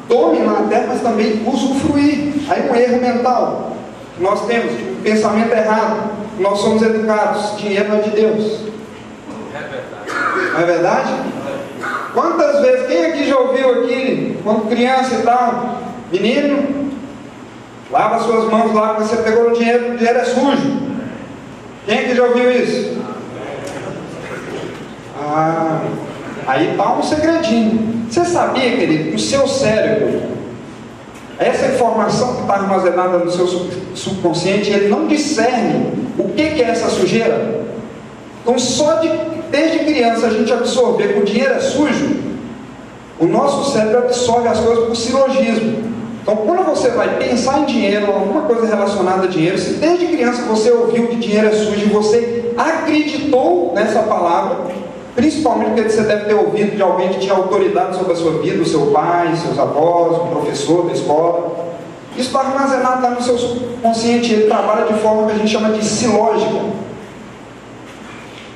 dominar a terra, mas também usufruir. Aí um erro mental que nós temos, um pensamento errado, nós somos educados, dinheiro não é de Deus. É verdade. Não é verdade? Quantas vezes, quem aqui já ouviu aqui, quando criança e tal, menino, lava suas mãos lá que você pegou o dinheiro é sujo. Quem aqui já ouviu isso? Aí está um segredinho. Você sabia, querido, que o seu cérebro, essa informação que está armazenada no seu subconsciente, ele não discerne o que é essa sujeira? Então desde criança a gente absorver que o dinheiro é sujo, o nosso cérebro absorve as coisas por silogismo. Então quando você vai pensar em dinheiro, alguma coisa relacionada a dinheiro, se desde criança você ouviu que dinheiro é sujo e você acreditou nessa palavra, principalmente porque você deve ter ouvido de alguém que tinha autoridade sobre a sua vida, o seu pai, seus avós, um professor da escola, isso está armazenado lá no seu subconsciente. Ele trabalha de forma que a gente chama de silógica.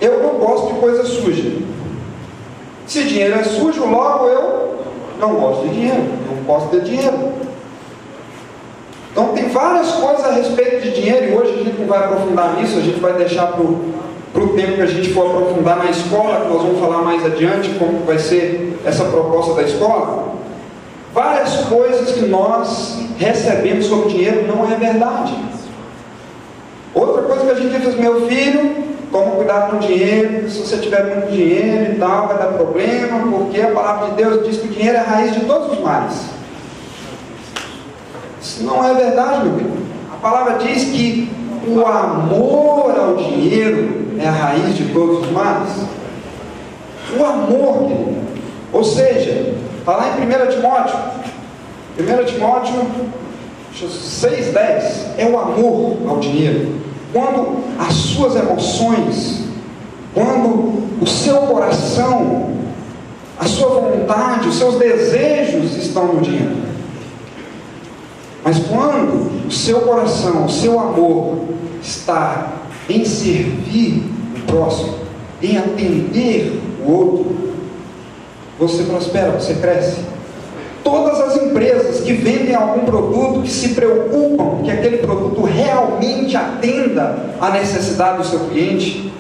Eu não gosto de coisa suja. Se dinheiro é sujo, logo eu não gosto de dinheiro, não posso ter dinheiro. Então tem várias coisas a respeito de dinheiro, e hoje a gente não vai aprofundar nisso, a gente vai deixar para o tempo que a gente for aprofundar na escola, que nós vamos falar mais adiante como vai ser essa proposta da escola. Várias coisas que nós recebemos sobre dinheiro não é verdade. Outra coisa que a gente diz, meu filho, toma cuidado com o dinheiro, se você tiver muito dinheiro e tal, vai dar problema, porque a palavra de Deus diz que o dinheiro é a raiz de todos os males. Isso não é verdade, meu filho. A palavra diz que o amor ao dinheiro é a raiz de todos os males. O amor, querido. Ou seja, está lá em 1 Timóteo 6,10, é o amor ao dinheiro. Quando as suas emoções, quando o seu coração, a sua vontade, os seus desejos estão no dinheiro. Mas quando o seu coração, o seu amor está em servir o próximo, em atender o outro, você prospera, você cresce. Todas as empresas que vendem algum produto, que se preocupam que aquele produto realmente atenda à necessidade do seu cliente,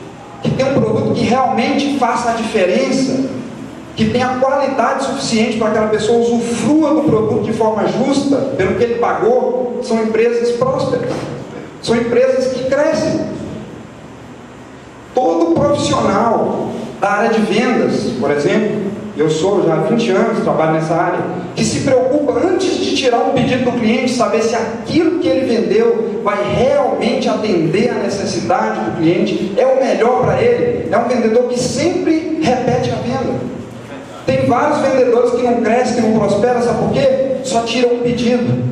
que tem um produto que realmente faça a diferença, que tenha qualidade suficiente para que aquela pessoa usufrua do produto de forma justa, pelo que ele pagou, são empresas prósperas, são empresas que crescem. Todo profissional da área de vendas, por exemplo, eu sou já há 20 anos, trabalho nessa área, que se preocupa antes de tirar um pedido do cliente, saber se aquilo que ele vendeu vai realmente atender a necessidade do cliente, é o melhor para ele. É um vendedor que sempre repete a venda. Tem vários vendedores que não crescem, que não prosperam, sabe por quê? Só tiram um pedido.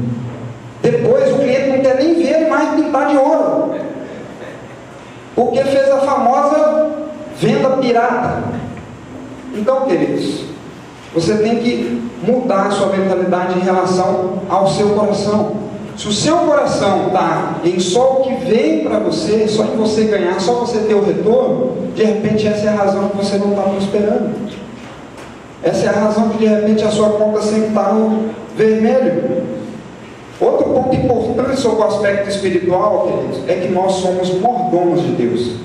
Depois o cliente não quer nem ver ele mais pintar de ouro, porque fez a famosa venda pirata. Então, queridos, você tem que mudar a sua mentalidade em relação ao seu coração. Se o seu coração está em só o que vem para você, só em você ganhar, só você ter o retorno, de repente essa é a razão que você não está prosperando. Essa é a razão que de repente a sua conta sempre está no vermelho. Outro ponto importante sobre o aspecto espiritual, queridos, é que nós somos mordomos de Deus.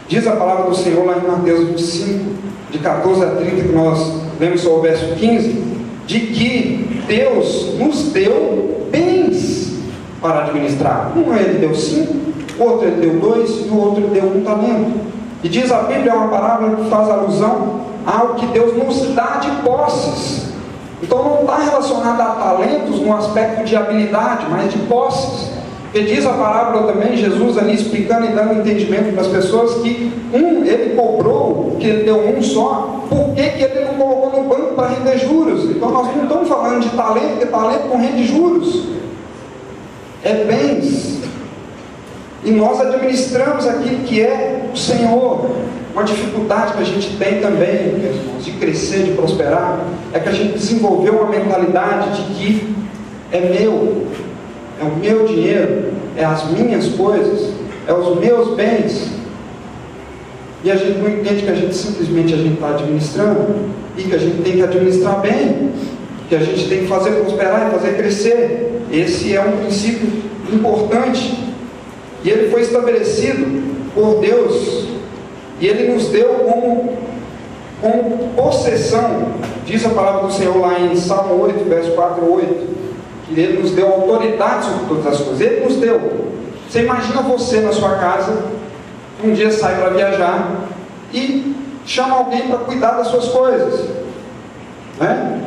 Diz a palavra do Senhor lá em Mateus 25, de 14 a 30, que nós lemos só o verso 15, de que Deus nos deu bens para administrar. Um ele deu 5, o outro ele deu 2 e o outro ele deu 1 talento. E diz a Bíblia, é uma palavra que faz alusão ao que Deus nos dá de posses. Então não está relacionado a talentos no aspecto de habilidade, mas de posses. Porque diz a parábola também, Jesus ali explicando e dando entendimento para as pessoas que ele cobrou, que ele deu um só, por que ele não colocou no banco para render juros? Então nós não estamos falando de talento, porque talento não rende juros, é bens. E nós administramos aquilo que é o Senhor. Uma dificuldade que a gente tem também, irmãos, de crescer, de prosperar, é que a gente desenvolveu uma mentalidade de que é meu, é o meu dinheiro, é as minhas coisas, é os meus bens. E a gente não entende que a gente simplesmente está administrando, e que a gente tem que administrar bem, que a gente tem que fazer prosperar e fazer crescer. Esse é um princípio importante, e ele foi estabelecido por Deus, e ele nos deu como possessão. Diz a palavra do Senhor lá em Salmo 8, verso 4 e 8, que ele nos deu autoridade sobre todas as coisas. Ele nos deu. Você imagina você na sua casa, um dia sai para viajar e chama alguém para cuidar das suas coisas, né?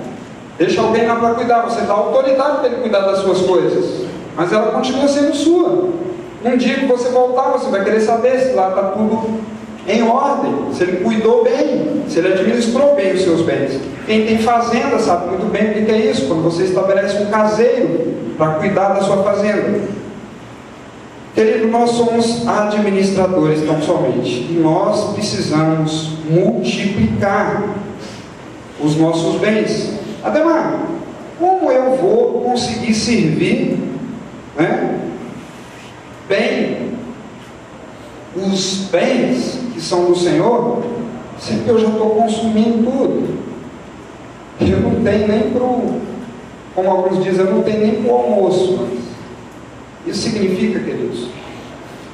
Deixa alguém lá para cuidar. Você dá autoridade para ele cuidar das suas coisas, mas ela continua sendo sua. Um dia que você voltar, você vai querer saber se lá está tudo em ordem, se ele cuidou bem, se ele administrou bem os seus bens. Quem tem fazenda sabe muito bem o que é isso, quando você estabelece um caseiro para cuidar da sua fazenda. Querido, nós somos administradores tão somente, e nós precisamos multiplicar os nossos bens. Ademar, como eu vou conseguir servir, né, bem os bens que são do Senhor, se eu já estou consumindo tudo? Eu não tenho nem para o, como alguns dizem, eu não tenho nem para o almoço. Isso significa, queridos,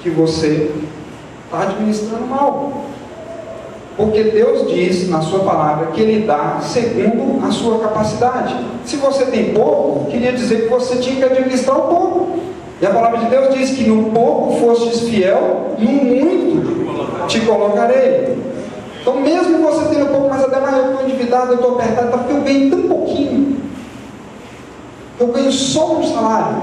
que você está administrando mal. Porque Deus diz na sua palavra que Ele dá segundo a sua capacidade. Se você tem pouco, queria dizer que você tinha que administrar um pouco. E a palavra de Deus diz que no pouco fostes fiel, no muito te colocarei. Então mesmo você tendo pouco, mas até mais eu estou endividado, eu estou apertado, porque eu ganho tão pouquinho. Eu ganho só um salário.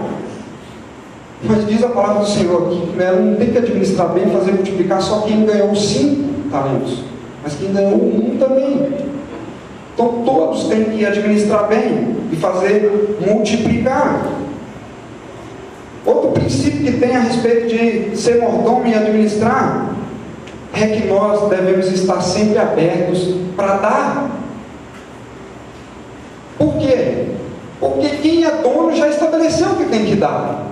Mas diz a palavra do Senhor aqui, não tem que administrar bem, fazer multiplicar só quem ganhou 5 talentos, mas quem ganhou 1 também. Então todos têm que administrar bem e fazer multiplicar. Outro princípio que tem a respeito de ser mordomo e administrar é que nós devemos estar sempre abertos para dar. Por quê? Porque quem é dono já estabeleceu o que tem que dar.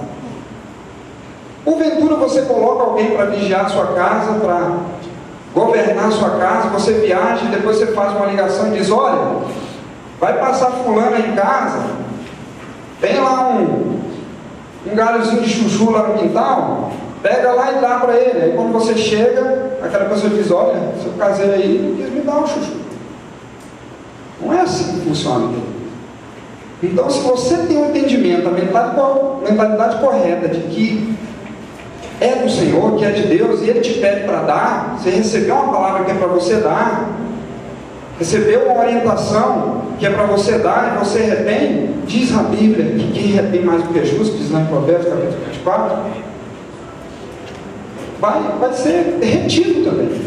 Porventura você coloca alguém para vigiar a sua casa, para governar a sua casa, você viaja e depois você faz uma ligação e diz: olha, vai passar fulano em casa, tem lá um galhozinho de chuchu lá no quintal, pega lá e dá para ele. Aí quando você chega, aquela pessoa diz: olha, seu caseiro aí não quis me dar um chuchu. Não é assim que funciona. Então, se você tem um entendimento, a mentalidade correta de que é do Senhor, que é de Deus, e Ele te pede para dar, você recebeu uma palavra que é para você dar, recebeu uma orientação que é para você dar e você retém. Diz a Bíblia que quem retém mais do que é justo, diz lá em Provérbios capítulo 24, vai ser retido também.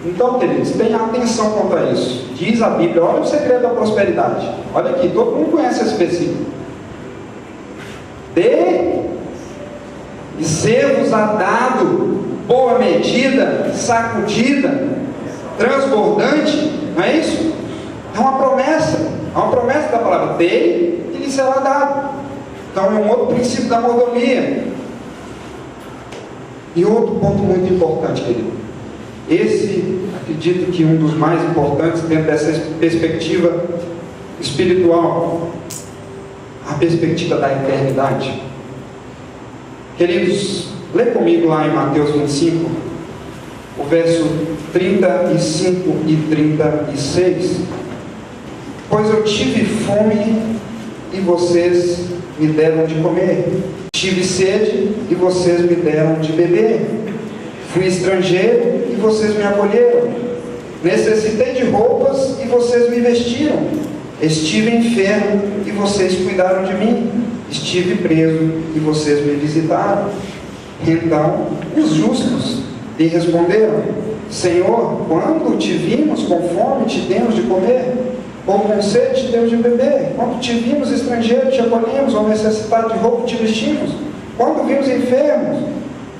Então, queridos, tenha atenção quanto a isso. Diz a Bíblia, olha o segredo da prosperidade. Olha aqui, todo mundo conhece esse versículo. Dê e ser-vos-á dado, boa medida, sacudida, transbordante. Não é isso? É uma promessa da palavra. Dê e lhe será dado. Então é um outro princípio da mordomia. E outro ponto muito importante, querido. Esse, acredito que um dos mais importantes dentro dessa perspectiva espiritual, a perspectiva da eternidade. Queridos, lê comigo lá em Mateus 25, o verso 35 e 36. Pois eu tive fome e vocês me deram de comer, tive sede e vocês me deram de beber, fui estrangeiro e vocês me acolheram, necessitei de roupas e vocês me vestiram, estive enfermo e vocês cuidaram de mim, estive preso e vocês me visitaram. Então os justos lhe responderam: Senhor, quando te vimos com fome, te demos de comer, ou com sede, te demos de beber? Quando te vimos estrangeiro, te acolhemos, ou necessitado de roupa, te vestimos? Quando vimos enfermos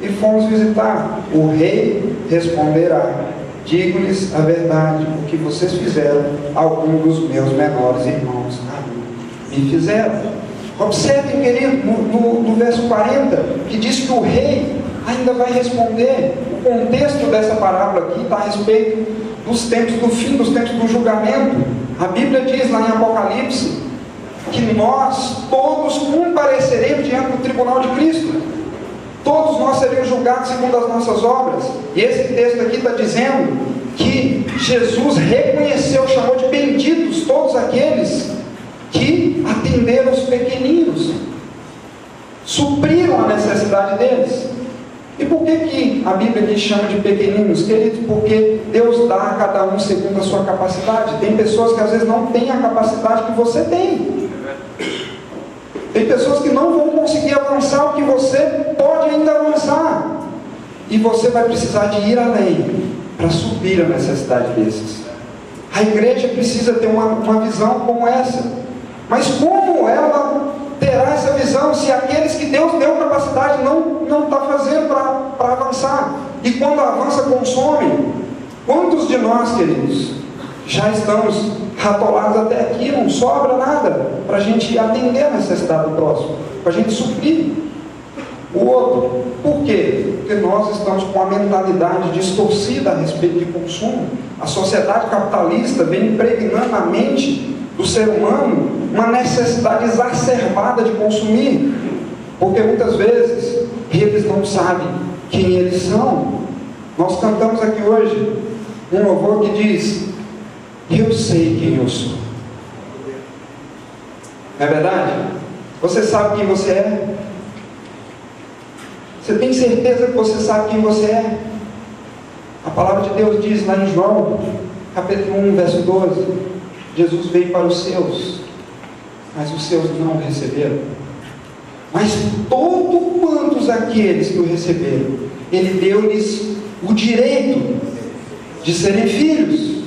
e fomos visitar? O rei responderá: digo-lhes a verdade, o que vocês fizeram a algum dos meus menores irmãos a mim me fizeram. Observem, querido, no verso 40, que diz que o rei ainda vai responder. O contexto dessa parábola aqui está a respeito dos tempos do fim, dos tempos do julgamento. A Bíblia diz lá em Apocalipse que nós todos compareceremos diante do tribunal de Cristo. Todos nós seremos julgados segundo as nossas obras. E esse texto aqui está dizendo que Jesus reconheceu, chamou de benditos todos aqueles que atenderam os pequeninos, supriram a necessidade deles. E por que a Bíblia aqui chama de pequeninos, queridos? Porque Deus dá a cada um segundo a sua capacidade. Tem pessoas que às vezes não têm a capacidade que você tem. Tem pessoas que não vão conseguir avançar o que você pode ainda avançar. E você vai precisar de ir além para suprir a necessidade desses. A igreja precisa ter uma visão como essa. Mas como ela terá essa visão se aqueles que Deus deu capacidade não está fazendo para avançar? E quando avança, consome. Quantos de nós, queridos, já estamos ratolados até aqui, não sobra nada para a gente atender a necessidade do próximo, para a gente suprir o outro? Por quê? Porque nós estamos com a mentalidade distorcida a respeito de consumo. A sociedade capitalista vem impregnando na mente do ser humano uma necessidade exacerbada de consumir, porque muitas vezes eles não sabem quem eles são. Nós cantamos aqui hoje um louvor que diz: eu sei quem eu sou. Não é verdade? Você sabe quem você é? Você tem certeza que você sabe quem você é? A palavra de Deus diz lá em João capítulo 1, verso 12: Jesus veio para os seus, mas os seus não o receberam. Mas todos quantos aqueles que o receberam, Ele deu-lhes o direito de serem filhos.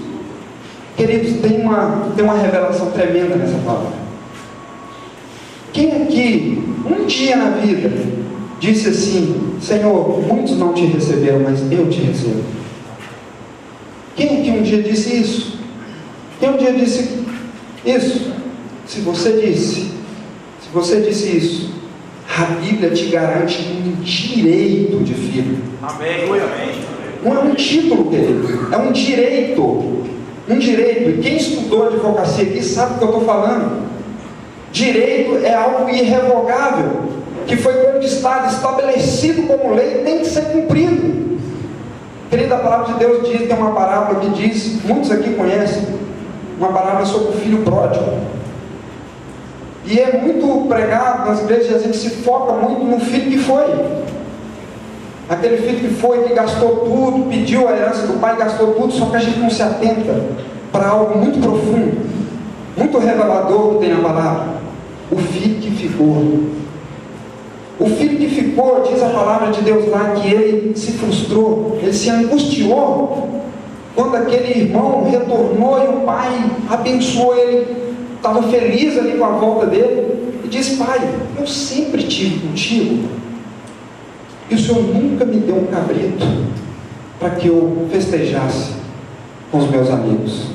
Queridos, tem uma revelação tremenda nessa palavra. Quem aqui, um dia na vida, disse assim: Senhor, muitos não te receberam, mas eu te recebo? Quem aqui um dia disse isso? Quem um dia disse isso? Se você disse isso, a Bíblia te garante um direito de filho. Amém, amém. Não é um título, querido, é um direito. Um direito. E quem estudou advocacia aqui sabe do que eu estou falando. Direito é algo irrevogável, que foi conquistado, estabelecido como lei, tem que ser cumprido. Querido, a palavra de Deus diz, tem uma parábola que diz, muitos aqui conhecem, uma parábola sobre o filho pródigo. E é muito pregado nas igrejas, a gente se foca muito no filho que foi. Aquele filho que foi, que gastou tudo, pediu a herança do pai, gastou tudo, só que a gente não se atenta para algo muito profundo, muito revelador que tem na palavra. O filho que ficou. O filho que ficou, diz a palavra de Deus lá, que ele se frustrou, ele se angustiou, quando aquele irmão retornou e o pai abençoou ele, estava feliz ali com a volta dele, e disse: pai, eu sempre estive contigo, e o Senhor nunca me deu um cabrito, para que eu festejasse com os meus amigos.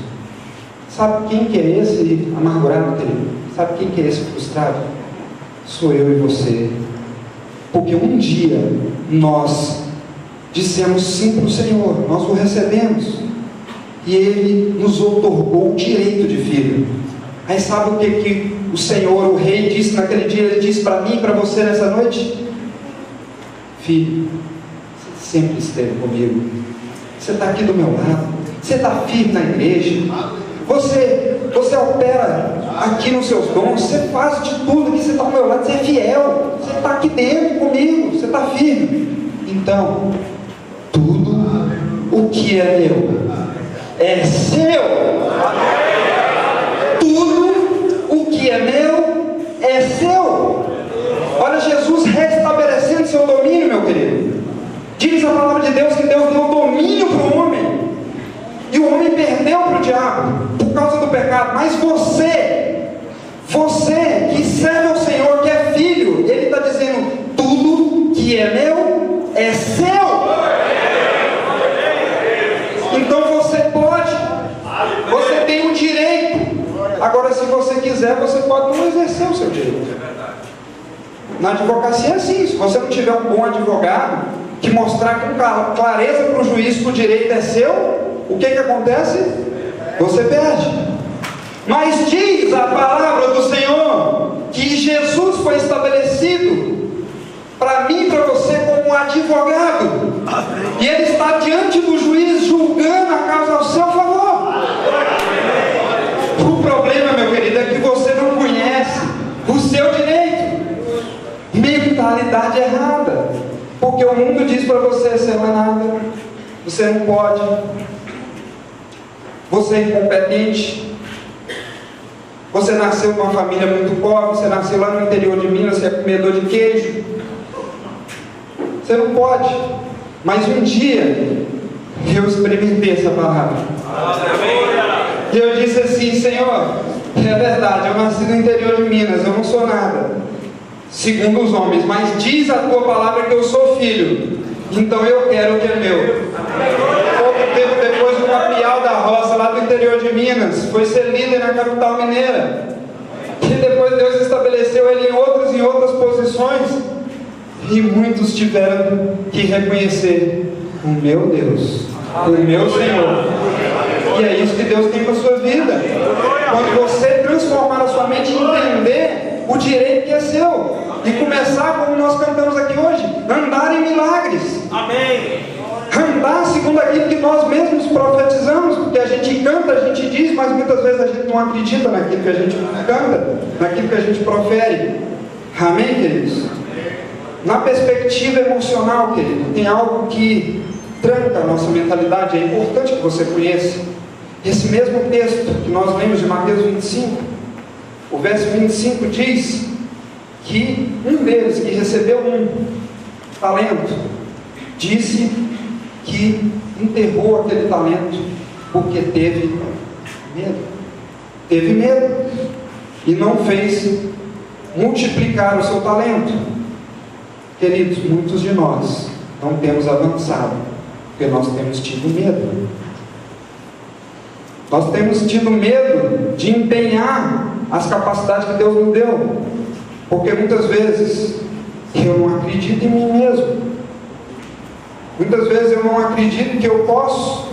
Sabe quem que é esse amargurado, querido? Sabe quem que é esse frustrado? Sou eu e você. Porque um dia nós dissemos sim para o Senhor, nós o recebemos, e Ele nos outorgou o direito de filho. Aí sabe o que o Senhor, o Rei, disse naquele dia? Ele disse para mim e para você nessa noite: filho, você sempre esteve comigo, você está aqui do meu lado, você está firme na igreja, você opera aqui nos seus dons, você faz de tudo aqui, você está ao meu lado, você é fiel, você está aqui dentro comigo, você está firme. Então, tudo o que é meu é seu. Tudo o que é meu é seu. Olha Jesus restabelecendo seu domínio, meu querido. Diz a palavra de Deus que Deus deu domínio para o homem, e o homem perdeu para o diabo por causa do pecado. Mas você que serve ao Senhor, que é filho, Ele está dizendo: tudo que é meu é seu. Então você pode, você tem o direito. Agora, se você quiser, você pode não exercer o seu direito. Na advocacia é assim: se você não tiver um bom advogado que mostrar com clareza para o juiz que o direito é seu, o que acontece? Você perde. Mas diz a palavra do Senhor que Jesus foi estabelecido para mim e para você como um advogado, e Ele está diante do juiz julgando a causa ao seu favor. O problema, meu querido, é que você não conhece o seu direito. Mentalidade errada, porque o mundo diz para você: você não é nada, você não pode, você é incompetente, você nasceu numa família muito pobre, você nasceu lá no interior de Minas, você é comedor de queijo, você não pode. Mas um dia eu experimentei essa palavra, e eu disse assim: Senhor, é verdade, eu nasci no interior de Minas, eu não sou nada segundo os homens, mas diz a tua palavra que eu sou filho, então eu quero o que é meu. Pouco tempo depois, o Capial da Roça, lá do interior de Minas, foi ser líder na capital mineira, e depois Deus estabeleceu ele em outras posições, e muitos tiveram que reconhecer: o meu Deus, o meu Senhor. E é isso que Deus tem para a sua vida. Quando você transformar a sua mente e entender o direito que é seu, e começar, como nós cantamos aqui hoje, andar em milagres. Amém. Andar segundo aquilo que nós mesmos profetizamos, porque a gente canta, a gente diz, mas muitas vezes a gente não acredita naquilo que a gente canta, naquilo que a gente profere. Amém, queridos? Na perspectiva emocional, querido, tem algo que tranca a nossa mentalidade. É importante que você conheça esse mesmo texto que nós lemos de Mateus 25. O verso 25 diz que um deles, que recebeu um talento, disse que enterrou aquele talento porque teve medo, e não fez multiplicar o seu talento. Queridos, muitos de nós não temos avançado porque nós temos tido medo. Nós temos tido medo de empenhar as capacidades que Deus nos deu, porque muitas vezes eu não acredito em mim mesmo. Muitas vezes eu não acredito que eu posso.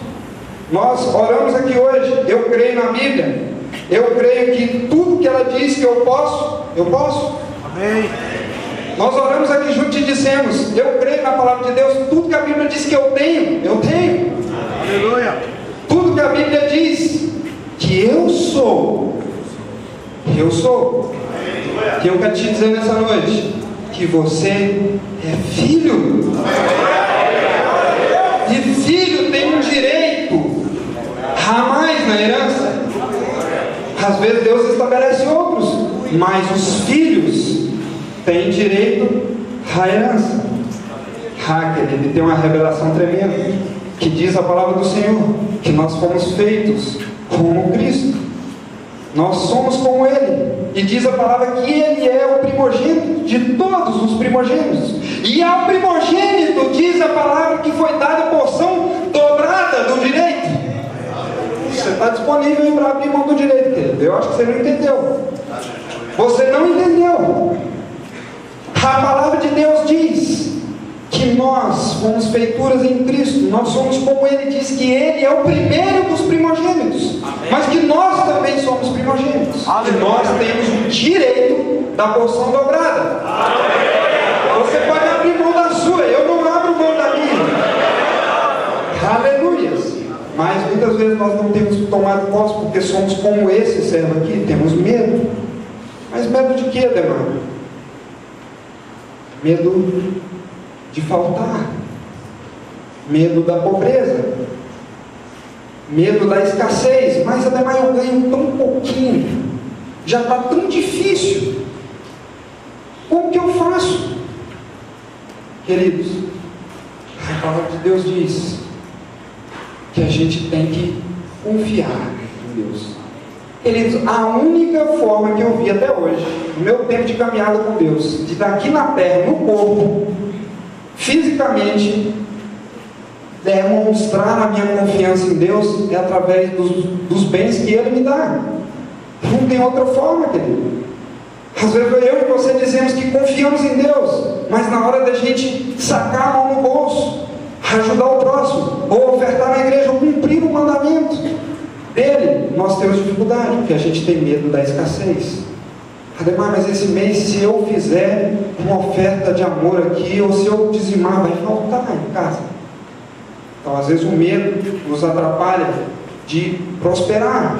Nós oramos aqui hoje: eu creio na Bíblia, eu creio que tudo que ela diz que eu posso, eu posso. Amém. Nós oramos aqui juntos e dissemos: eu creio na palavra de Deus, tudo que a Bíblia diz que eu tenho, eu tenho. Aleluia. Tudo que a Bíblia diz que eu sou, eu sou. E eu quero te dizer nessa noite que você é filho. E filho tem um direito a mais na herança. Às vezes Deus estabelece outros, mas os filhos têm direito à herança. Querido, tem uma revelação tremenda que diz a palavra do Senhor, que nós fomos feitos como Cristo. Nós somos como Ele. E diz a palavra que Ele é o primogênito de todos os primogênitos. E ao primogênito, diz a palavra, que foi dada porção dobrada do direito. Você está disponível para abrir mão do direito, querido. Eu acho que você não entendeu. Você não entendeu. A palavra de Deus diz que nós fomos feituras em Cristo. Nós somos como Ele diz, que Ele é o primeiro dos primogênitos. Amém. Mas que nós também somos primogênitos. Amém. Que nós temos o direito da porção dobrada. Amém. Você pode abrir mão da sua, eu não abro mão da minha. Aleluias. Mas muitas vezes nós não temos tomado posse, porque somos como esse servo aqui, temos medo. Mas medo de quê, Demar? Medo de faltar, medo da pobreza, medo da escassez. Mas Ademar, eu ganho tão pouquinho, já está tão difícil, como que eu faço? Queridos, a palavra de Deus diz que a gente tem que confiar em Deus. Queridos, a única forma que eu vi até hoje, no meu tempo de caminhada com Deus, de daqui na terra, no corpo, fisicamente, demonstrar a minha confiança em Deus, é através dos bens que Ele me dá. Não tem outra forma, querido. Às vezes eu e você dizemos que confiamos em Deus, mas na hora da gente sacar a mão no bolso, ajudar o próximo, ou ofertar na igreja, ou cumprir o mandamento dele, nós temos dificuldade, porque a gente tem medo da escassez. Ademar, mas esse mês, se eu fizer uma oferta de amor aqui, ou se eu dizimar, vai faltar em casa. Então, às vezes o medo nos atrapalha de prosperar.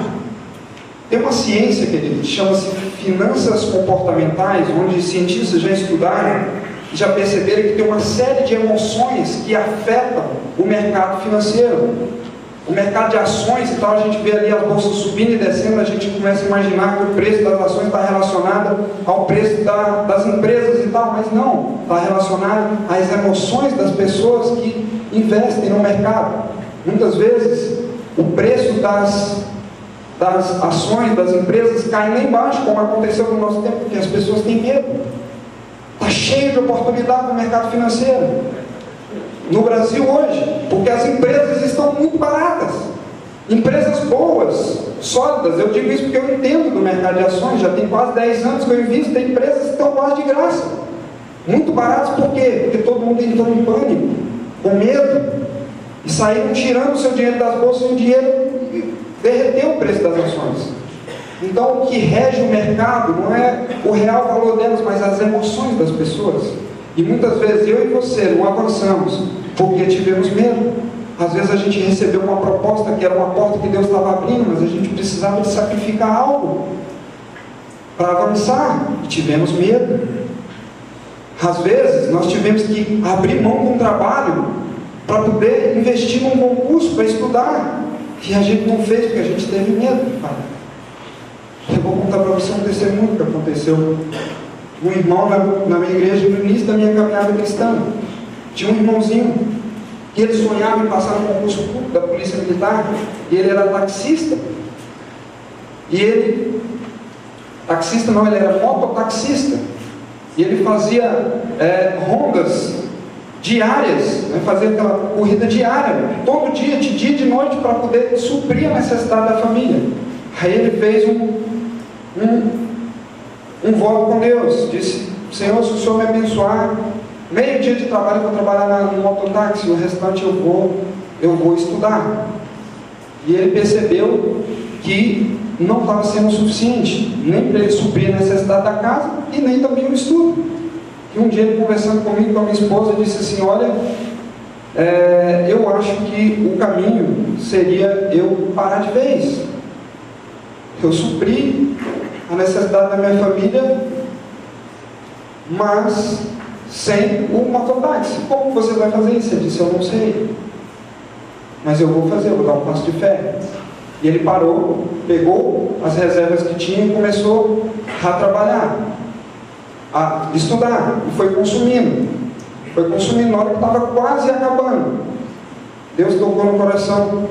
Tem uma ciência, querido, que chama-se finanças comportamentais, onde cientistas já estudaram e já perceberam que tem uma série de emoções que afetam o mercado financeiro. O mercado de ações e tal, a gente vê ali as bolsas subindo e descendo, a gente começa a imaginar que o preço das ações está relacionado ao preço das empresas e tal, mas não, está relacionado às emoções das pessoas que investem no mercado. Muitas vezes o preço das ações das empresas cai lá embaixo, como aconteceu no nosso tempo, porque as pessoas têm medo. Está cheio de oportunidade no mercado financeiro no Brasil hoje, porque as empresas estão muito baratas, empresas boas, sólidas. Eu digo isso porque eu entendo do mercado de ações, já tem quase 10 anos que eu invisto. Tem empresas que estão quase de graça, muito baratas. Por quê? Porque todo mundo entrou em pânico, com medo, e saíram tirando o seu dinheiro das bolsas, e o dinheiro derreteu o preço das ações. Então o que rege o mercado não é o real valor delas, mas as emoções das pessoas. E muitas vezes eu e você não avançamos porque tivemos medo. Às vezes a gente recebeu uma proposta que era uma porta que Deus estava abrindo, mas a gente precisava de sacrificar algo para avançar, e tivemos medo. Às vezes nós tivemos que abrir mão de um trabalho para poder investir num concurso para estudar, e a gente não fez porque a gente teve medo. Eu vou contar para você um testemunho que aconteceu. Um irmão na minha igreja, no início da minha caminhada cristã, tinha um irmãozinho que ele sonhava em passar no concurso público da Polícia Militar, e ele era taxista. E ele, taxista não, ele era mototaxista, e ele fazia rondas diárias, né, fazia aquela corrida diária, todo dia, de dia e de noite, para poder suprir a necessidade da família. Aí ele fez um voto com Deus, disse: Senhor, se o Senhor me abençoar, meio dia de trabalho para trabalhar no mototáxi, o restante eu vou estudar. E ele percebeu que não estava sendo suficiente, nem para ele suprir a necessidade da casa, e nem também o estudo. E um dia ele, conversando comigo, com a minha esposa, disse assim: olha, eu acho que o caminho seria eu parar de vez. Eu supri a necessidade da minha família, mas sem o mototáxi. Como você vai fazer isso? Ele disse: eu não sei. mas eu vou fazer, eu vou dar um passo de fé. E ele parou, pegou as reservas que tinha e começou a trabalhar, a estudar, e foi consumindo. Na hora que estava quase acabando, Deus tocou no coração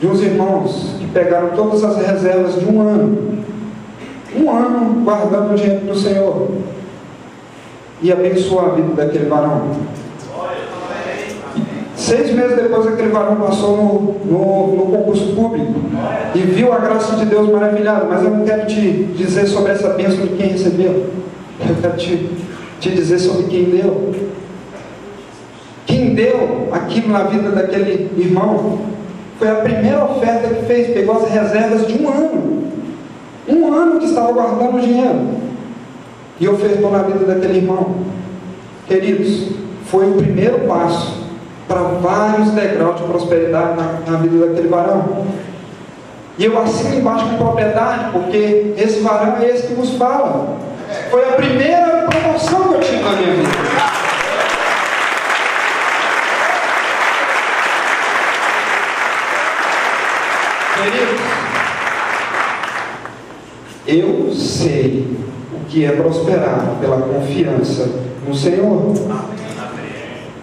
de uns irmãos que pegaram todas as reservas de um ano guardando o dinheiro do Senhor, e abençoou a vida daquele varão. 6 meses depois, aquele varão passou no concurso público e viu a graça de Deus maravilhada. Mas eu não quero te dizer sobre essa bênção de quem recebeu, eu quero te dizer sobre quem deu. Quem deu aquilo na vida daquele irmão foi a primeira oferta que fez. Pegou as reservas de um ano que estava guardando o dinheiro e ofertou na vida daquele irmão. Queridos, foi o primeiro passo para vários degraus de prosperidade na vida daquele varão. E eu assino embaixo com propriedade, porque esse varão é esse que vos fala. Foi a primeira promoção que eu tive na minha vida. Queridos, eu sei o que é prosperar pela confiança no Senhor.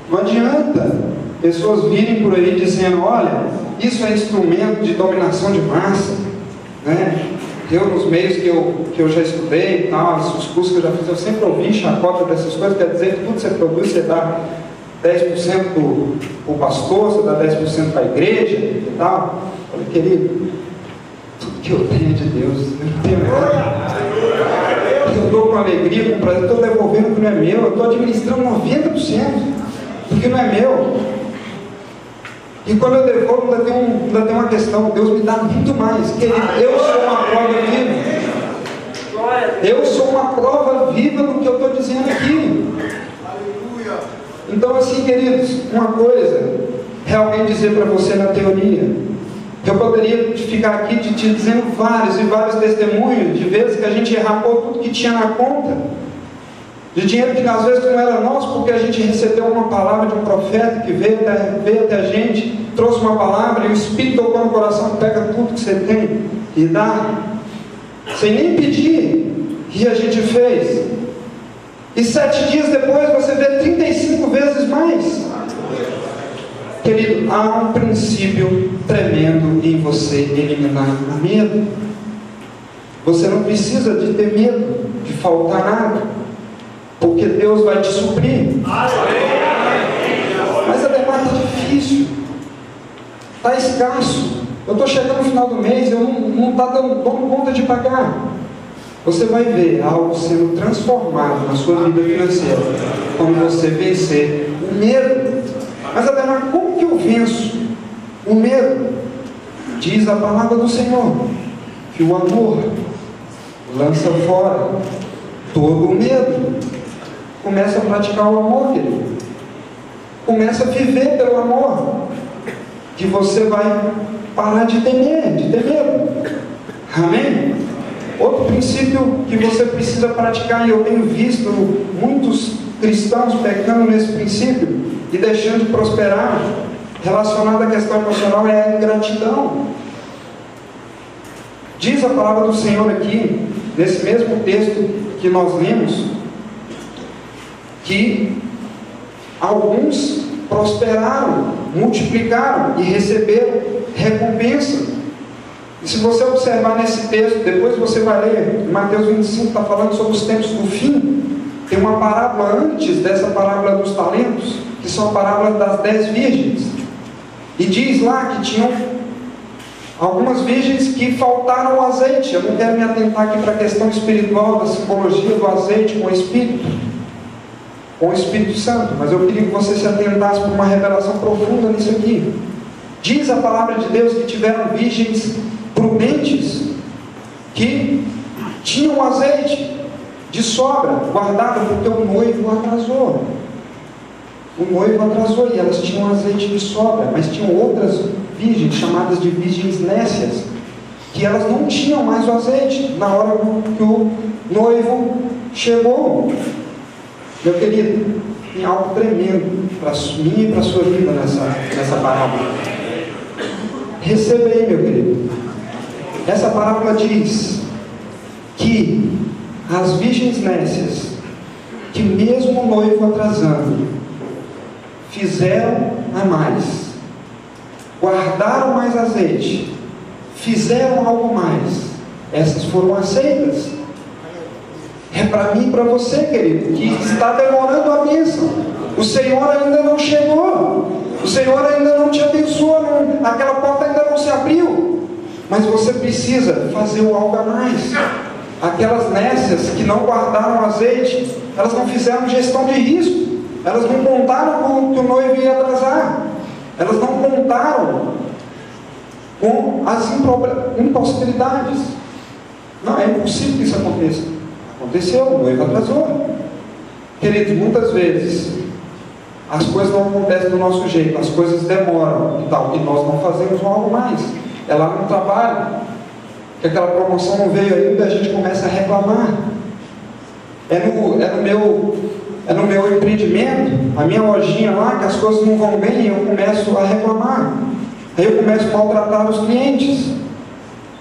Não adianta pessoas virem por aí dizendo: olha, isso é instrumento de dominação de massa, né? Eu, nos meios que eu já estudei e tal, os cursos que eu já fiz, eu sempre ouvi chacota dessas coisas. Quer dizer que tudo que você produz, você dá 10% para o pastor, você dá 10% para a igreja e tal. Olha, querido, tudo que eu tenho é de Deus, eu não tenho nada. Eu dou com alegria, com prazer, estou devolvendo o que não é meu, eu estou administrando 90%, porque não é meu. E quando eu devolvo, ainda tem uma questão: Deus me dá muito mais. Querido, eu sou uma prova viva. Eu sou uma prova viva do que eu estou dizendo aqui. Então, assim, queridos, uma coisa é alguém dizer para você na teoria. Eu poderia ficar aqui te dizendo vários e vários testemunhos de vezes que a gente arrapou tudo que tinha na conta, de dinheiro que às vezes não era nosso, porque a gente recebeu uma palavra de um profeta que veio até a gente, trouxe uma palavra, e o Espírito tocou no coração, pega tudo que você tem e dá, sem nem pedir, e a gente fez. E 7 dias depois você vê 35 vezes mais. Querido, há um princípio tremendo em você eliminar o medo. Você não precisa de ter medo de faltar nada, porque Deus vai te suprir. Mas a demanda está difícil, está escasso. Eu estou chegando no final do mês, eu não estou dando conta de pagar. Você vai ver algo sendo transformado na sua vida financeira quando você vencer o medo. Mas Ademar, como que eu venço o medo? Diz a palavra do Senhor que o amor lança fora todo o medo. Começa a praticar o amor, querido. Começa a viver pelo amor, que você vai parar de temer, de ter medo. Amém? Outro princípio que você precisa praticar, e eu tenho visto muitos cristãos pecando nesse princípio e deixando de prosperar, relacionado à questão emocional, é a ingratidão. Diz a palavra do Senhor aqui, nesse mesmo texto que nós lemos, que alguns prosperaram, multiplicaram e receberam recompensa. E se você observar nesse texto, depois você vai ler, Mateus 25 está falando sobre os tempos do fim. Tem uma parábola antes dessa parábola dos talentos, que são a parábola das 10 virgens. E diz lá que tinham algumas virgens que faltaram o azeite. Eu não quero me atentar aqui para a questão espiritual, da simbologia do azeite com o Espírito Santo, mas eu queria que você se atentasse para uma revelação profunda nisso aqui. Diz a palavra de Deus que tiveram virgens prudentes, que tinham azeite de sobra, guardado, porque o noivo atrasou. O noivo atrasou e elas tinham azeite de sobra, mas tinham outras virgens, chamadas de virgens nécias, que elas não tinham mais o azeite na hora que o noivo chegou. Meu querido, tem algo tremendo para mim e para a sua vida nessa parábola. Receba aí, meu querido. Essa parábola diz que as virgens nécias, que mesmo o noivo atrasando, fizeram a mais, guardaram mais azeite, fizeram algo mais, essas foram aceitas. É para mim e para você, querido, que está demorando a bênção. O Senhor ainda não chegou, o Senhor ainda não te abençoou, aquela porta ainda não se abriu, mas você precisa fazer o algo a mais. Aquelas nécias que não guardaram azeite, elas não fizeram gestão de risco, elas não contaram com que o noivo ia atrasar, elas não contaram com as impossibilidades. Não, é impossível que isso aconteça. Aconteceu, o noivo atrasou. Queridos, muitas vezes as coisas não acontecem do nosso jeito, as coisas demoram e tal, e nós não fazemos algo mais. É lá no trabalho, que aquela promoção não veio ainda, a gente começa a reclamar. É no meu empreendimento, a minha lojinha lá, que as coisas não vão bem, eu começo a reclamar. Aí eu começo a maltratar os clientes,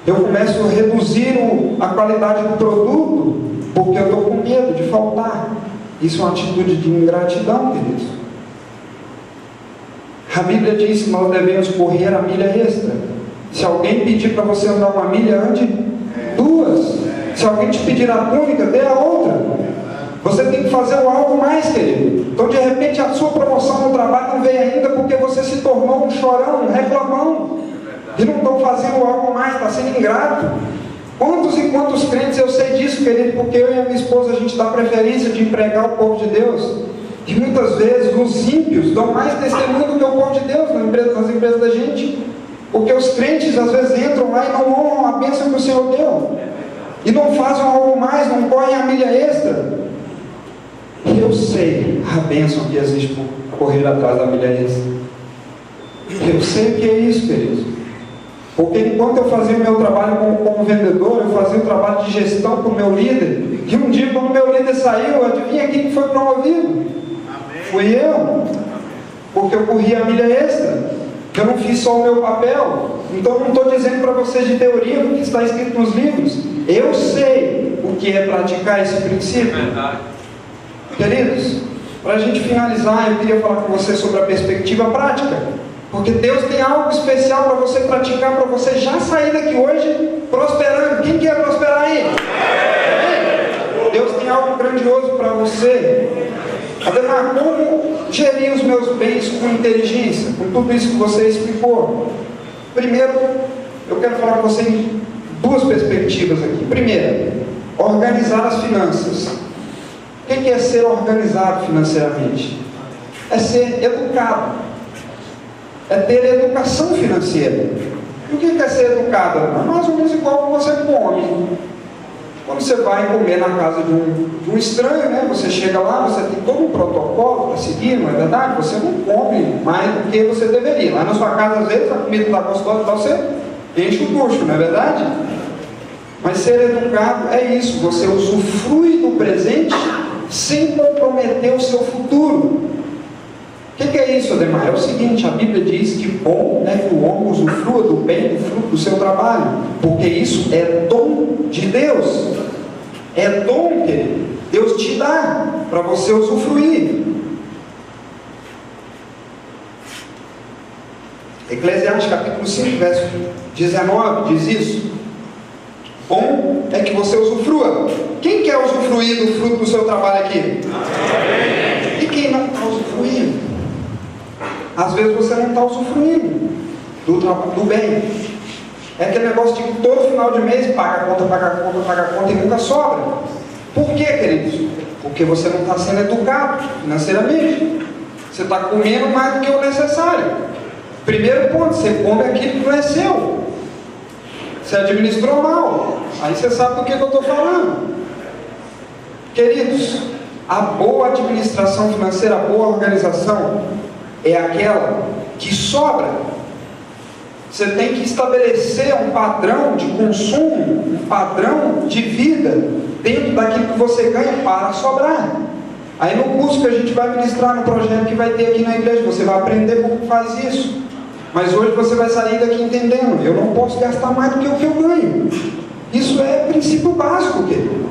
eu começo a reduzir a qualidade do produto, porque eu estou com medo de faltar. Isso é uma atitude de ingratidão, queridos. A Bíblia diz que nós devemos correr a milha extra. Se alguém pedir para você andar uma milha, ande 2. Se alguém te pedir a túnica, dê a outra. Você tem que fazer algo mais, querido. Então, de repente, a sua promoção no trabalho não veio ainda porque você se tornou um chorão, um reclamão. E não estão fazendo algo mais, está sendo ingrato. Quantos e quantos crentes eu sei disso, querido, porque eu e a minha esposa, a gente dá preferência de empregar o povo de Deus. E muitas vezes os ímpios dão mais testemunho do que o povo de Deus nas empresas da gente. Porque os crentes às vezes entram lá e não honram a bênção que o Senhor deu. E não fazem algo mais, não correm a milha extra. E eu sei a bênção que existe por correr atrás da milha extra. Eu sei o que é isso, queridos. Porque enquanto eu fazia o meu trabalho como vendedor, eu fazia o trabalho de gestão com o meu líder. E um dia, quando o meu líder saiu, adivinha quem foi promovido? Amém. Fui eu. Porque eu corri a milha extra. Eu não fiz só o meu papel. Então eu não estou dizendo para vocês de teoria do que está escrito nos livros. Eu sei o que é praticar esse princípio. Verdade. Queridos, para a gente finalizar, eu queria falar com vocês sobre a perspectiva prática. Porque Deus tem algo especial para você praticar, para você já sair daqui hoje prosperando. Quem quer prosperar aí? Deus tem algo grandioso para você. Ademar, como gerir os meus bens com inteligência? Com tudo isso que você explicou. Primeiro, eu quero falar com você em 2 perspectivas aqui. Primeira, organizar as finanças. O que é ser organizado financeiramente? É ser educado. É ter educação financeira. E o que é ser educado? É mais ou menos igual que você come. Quando você vai comer na casa de um estranho, né? Você chega lá, você tem todo um protocolo para seguir, não é verdade? Você não come mais do que você deveria. Lá na sua casa, às vezes, a comida está gostosa, então você enche o bucho, não é verdade? Mas ser educado é isso, você usufrui do presente sem comprometer o seu futuro. O que é isso, Ademar? É o seguinte, a Bíblia diz que bom é que o homem usufrua do bem, do fruto do seu trabalho, porque isso é dom de Deus. É dom, querido. Deus te dá para você usufruir. Eclesiastes capítulo 5, verso 19 diz isso. Bom é que você usufrua. Quem quer usufruir do fruto do seu trabalho aqui? Amém. E quem não está usufruindo? Às vezes você não está usufruindo do bem. É aquele negócio de que todo final de mês paga a conta, paga a conta, paga a conta e nunca sobra. Por quê, queridos? Porque você não está sendo educado financeiramente. Você está comendo mais do que o necessário. Primeiro ponto, você come aquilo que não é seu. Você administrou mal. Aí você sabe do que eu estou falando. Queridos, a boa administração financeira, a boa organização é aquela que sobra. Você tem que estabelecer um padrão de consumo, um padrão de vida dentro daquilo que você ganha para sobrar. Aí no curso que a gente vai ministrar, no projeto que vai ter aqui na igreja, você vai aprender como faz isso. Mas hoje você vai sair daqui entendendo, eu não posso gastar mais do que o que eu ganho. Isso é princípio básico, querido.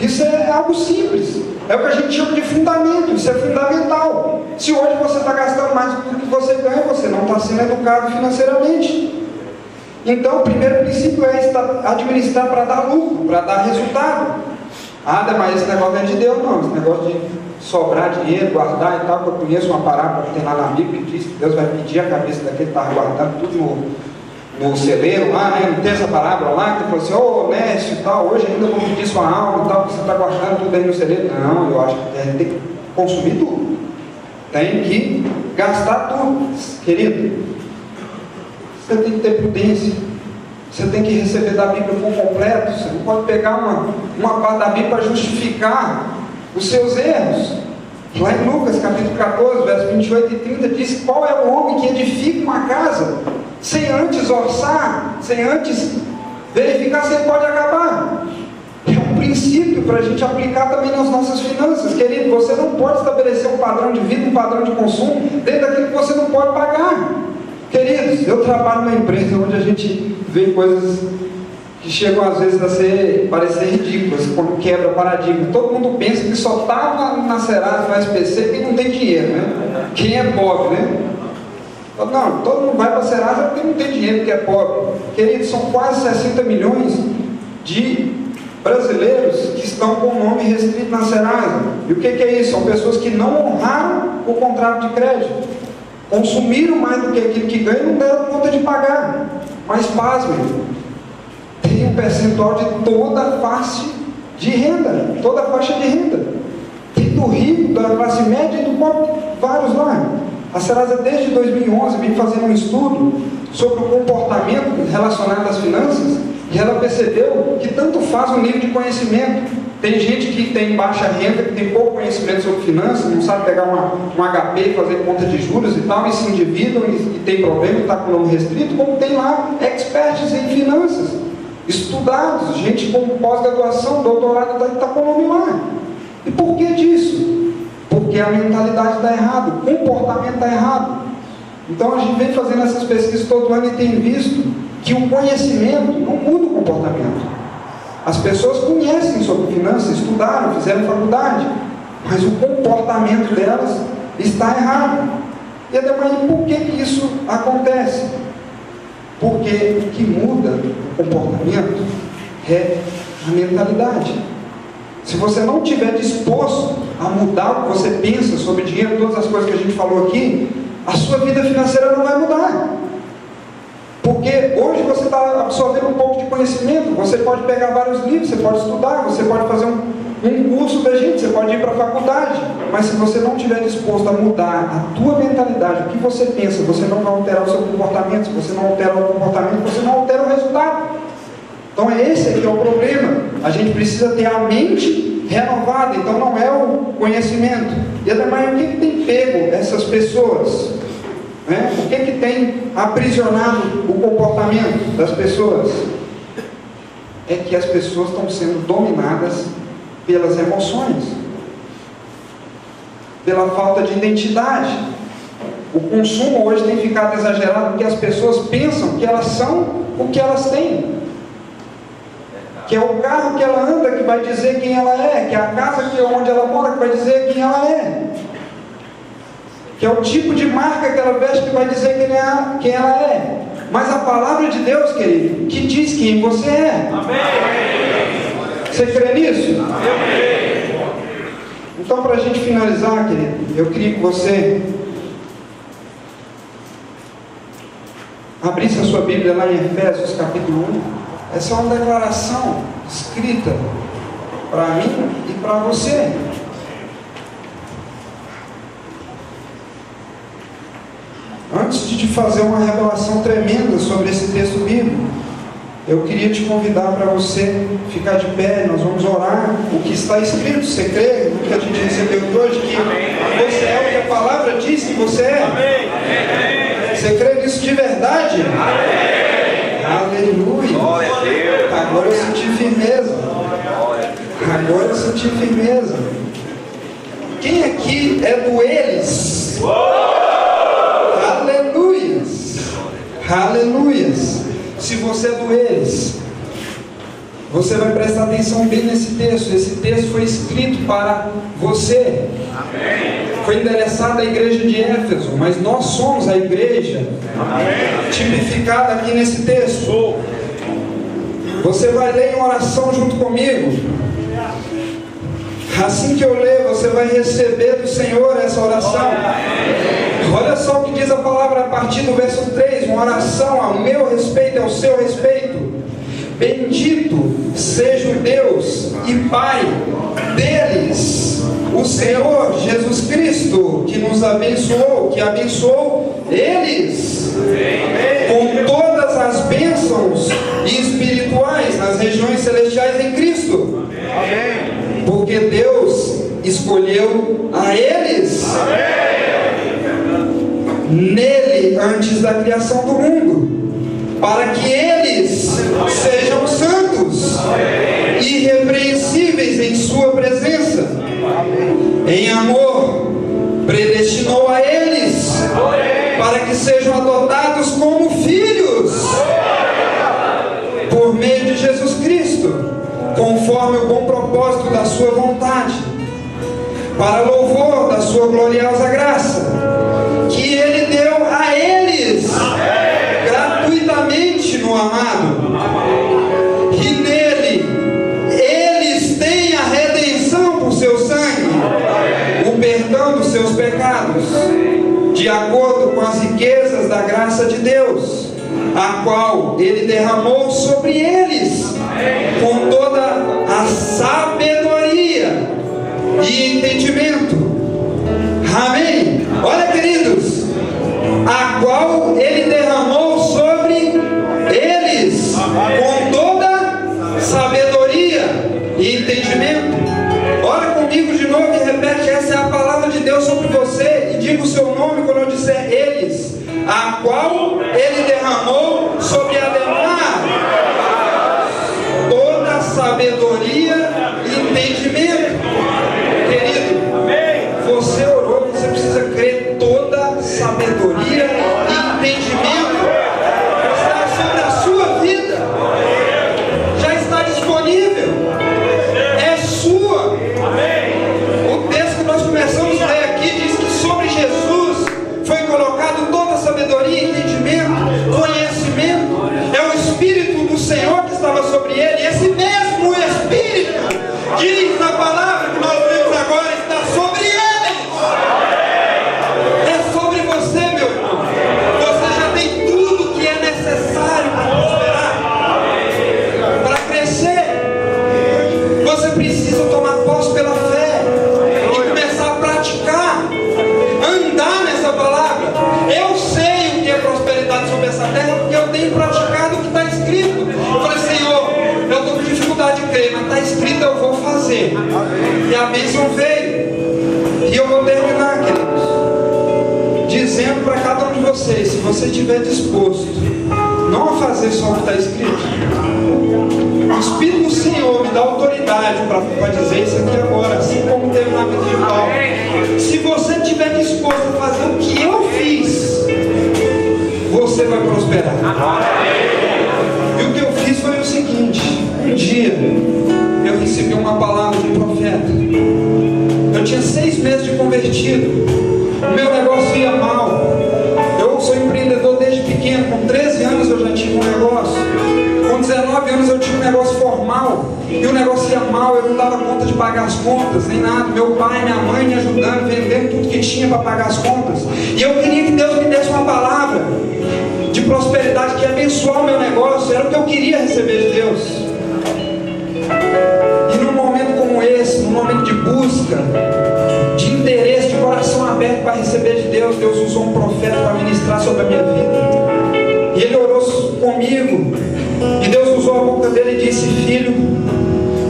Isso é algo simples. É o que a gente chama de fundamento. Isso é fundamental. Se hoje você está gastando mais do que você ganha, você não está sendo educado financeiramente. Então, o primeiro princípio é administrar para dar lucro, para dar resultado. Mas esse negócio não é de Deus, não. Esse negócio de sobrar dinheiro, guardar e tal, que eu conheço uma parábola que tem lá na Bíblia que diz que Deus vai pedir a cabeça daquele que estava guardando tudo no celeiro lá, né? Não tem essa parábola lá que falou assim, ô Nécio e tal, hoje ainda vou pedir sua alma e tal, porque você está guardando tudo aí no celeiro. Não, eu acho que tem que consumir tudo. Tem que gastar tudo. Querido, você tem que ter prudência. Você tem que receber da Bíblia por completo. Você não pode pegar uma parte da Bíblia para justificar os seus erros. Lá em Lucas capítulo 14, versos 28 e 30 diz: qual é o homem que edifica uma casa sem antes orçar, sem antes verificar se ele pode acabar? É um princípio para a gente aplicar também nas nossas finanças, querido. Você não pode estabelecer um padrão de vida, um padrão de consumo dentro daquilo que você não pode pagar. Queridos, eu trabalho numa empresa onde a gente vê coisas que chegam às vezes a parecer ridículas, quando quebra paradigma. Todo mundo pensa que só está na Serasa, na SPC, quem não tem dinheiro, né? Quem é pobre, né? Não, todo mundo vai para a Serasa porque não tem dinheiro, porque é pobre. Queridos, são quase 60 milhões de brasileiros que estão com o nome restrito na Serasa. E o que é isso? São pessoas que não honraram o contrato de crédito, consumiram mais do que aquilo que ganham e não deram conta de pagar. Mas pasmem, tem um percentual de toda a faixa de renda, toda a faixa de renda. Tem do rico, da classe média e do pobre, vários lá. A Serasa desde 2011 vem fazendo um estudo sobre o comportamento relacionado às finanças, e ela percebeu que tanto faz o nível de conhecimento. Tem gente que tem baixa renda, que tem pouco conhecimento sobre finanças, não sabe pegar um HP e fazer conta de juros e tal, e se endividam e tem problema, está com o nome restrito, como tem lá experts em finanças, estudados, gente com pós-graduação, doutorado, está com o nome lá. E por que disso? Porque a mentalidade está errada, o comportamento está errado. Então a gente vem fazendo essas pesquisas todo ano e tem visto que o conhecimento não muda o comportamento. As pessoas conhecem sobre finanças, estudaram, fizeram faculdade, mas o comportamento delas está errado. E ademais, por que isso acontece? Porque o que muda o comportamento é a mentalidade. Se você não estiver disposto a mudar o que você pensa sobre dinheiro, todas as coisas que a gente falou aqui, a sua vida financeira não vai mudar. Porque hoje você está absorvendo um pouco de conhecimento, você pode pegar vários livros, você pode estudar, você pode fazer um curso da gente, você pode ir para a faculdade, mas se você não estiver disposto a mudar a tua mentalidade, o que você pensa, você não vai alterar o seu comportamento. Se você não altera o comportamento, você não altera o resultado. Então esse aqui é o problema. A gente precisa ter a mente renovada, então não é o conhecimento. E ademais, o que tem pego essas pessoas? O que tem aprisionado o comportamento das pessoas? É que as pessoas estão sendo dominadas pelas emoções, pela falta de identidade. O consumo hoje tem ficado exagerado porque as pessoas pensam que elas são o que elas têm, que é o carro que ela anda que vai dizer quem ela é, que é a casa onde ela mora que vai dizer quem ela é, que é o tipo de marca que ela veste que vai dizer quem ela é. Mas a palavra de Deus, querido, que diz quem você é. Amém. Você crê nisso? Amém. Então, para a gente finalizar, querido, eu queria que você abrisse a sua Bíblia lá em Efésios capítulo 1. Essa é uma declaração escrita para mim e para você. Antes de te fazer uma revelação tremenda sobre esse texto bíblico, eu queria te convidar para você ficar de pé. Nós vamos orar o que está escrito. Você crê no que a gente recebeu hoje? Que você é o que a palavra diz que você é? Você crê nisso de verdade? Aleluia! Agora eu senti firmeza. Agora eu senti firmeza. Quem aqui é do eles? Aleluia! Aleluias. Se você é do eles, você vai prestar atenção bem nesse texto. Esse texto foi escrito para você. Amém. Foi endereçado à igreja de Éfeso, mas nós somos a igreja. Amém. Tipificada aqui nesse texto. Você vai ler em oração junto comigo. Assim que eu ler, você vai receber do Senhor essa oração. Olha só o que diz a palavra a partir do verso 3. Uma oração ao meu respeito e ao seu respeito. Bendito seja o Deus e Pai deles, o Senhor Jesus Cristo, que nos abençoou, que abençoou eles com todas as bênçãos espirituais nas regiões celestiais em Cristo. Porque Deus escolheu a eles nele antes da criação do mundo, para que eles sejam santos, irrepreensíveis em sua presença. Em amor, predestinou a eles para que sejam adotados como filhos por meio de Jesus Cristo, conforme o bom propósito da sua vontade, para louvor da sua gloriosa graça, que Ele deu a eles gratuitamente no amado. E nele eles têm a redenção por seu sangue, o perdão dos seus pecados, de acordo com as riquezas da graça de Deus, a qual Ele derramou sobre eles com toda a sabedoria e entendimento. Amém? Olha, queridos, a qual Ele derramou sobre eles com toda sabedoria e entendimento. Ora comigo de novo e repete: essa é a palavra de Deus sobre você, e diga o seu nome quando eu disser eles, a qual Ele derramou sobre Ademar toda sabedoria e entendimento. Querido, você orou, você precisa crer. Toda sabedoria e entendimento está sobre a sua vida, já está disponível, é sua. O texto que nós começamos a ler aqui diz que sobre Jesus foi colocado toda sabedoria e entendimento, conhecimento. É o Espírito do Senhor que estava sobre ele. E esse mesmo Espírito diz na palavra que nós lemos agora, está sobre ele. É sobre você, meu irmão. Você já tem tudo que é necessário para prosperar, para crescer. Você precisa tomar posse pela fé e começar a praticar, andar nessa palavra. Eu sei o que é prosperidade sobre essa terra, porque eu tenho praticado o que está escrito. Eu falei: Senhor, eu estou com dificuldade de crer, mas está escrito, eu vou fazer. E a bênção veio. E eu vou terminar, queridos, dizendo para cada um de vocês: se você estiver disposto não a fazer só o que está escrito, o Espírito do Senhor me dá autoridade para dizer isso aqui agora, assim como teve na vida de Paulo. Se você estiver disposto a fazer o que eu fiz, você vai prosperar. E o que eu fiz foi o seguinte: um dia eu recebi uma palavra de profeta. Eu tinha 6 meses de convertido, o meu negócio ia mal. Eu sou empreendedor desde pequeno. Com 13 anos eu já tinha um negócio. Com 19 anos eu tinha um negócio formal, e o negócio ia mal. Eu não dava conta de pagar as contas, nem nada. Meu pai e minha mãe me ajudando, vendendo tudo que tinha para pagar as contas. E eu queria que Deus me desse uma palavra de prosperidade, que ia abençoar o meu negócio. Era o que eu queria receber de Deus. E num momento como esse, num momento de busca, de interesse, de coração aberto para receber de Deus, Deus usou um profeta para ministrar sobre a minha vida. E ele orou comigo, e Deus usou a boca dele e disse: filho,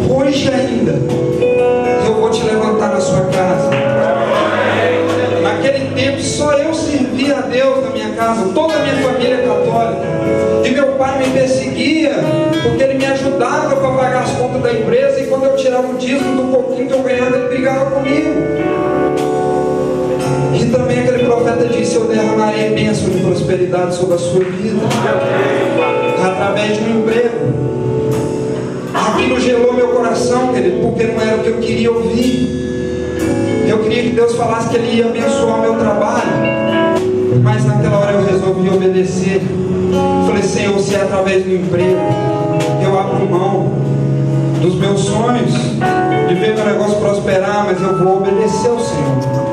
hoje ainda eu vou te levantar na sua casa. Naquele tempo só eu servia a Deus na minha casa, toda a minha família é católica, e meu pai me perseguia porque ele me ajudava para pagar as contas da empresa, e quando eu tirava o dízimo do pouquinho que eu ganhava, ele brigava comigo. E também aquele profeta disse: eu derramarei bênção de prosperidade sobre a sua vida, através de um emprego. Aquilo gelou meu coração, querido, porque não era o que eu queria ouvir. Eu queria que Deus falasse que Ele ia abençoar o meu trabalho, mas naquela hora eu resolvi obedecer. Falei: Senhor, se é através do emprego, eu abro mão dos meus sonhos, de ver meu negócio prosperar, mas eu vou obedecer ao Senhor.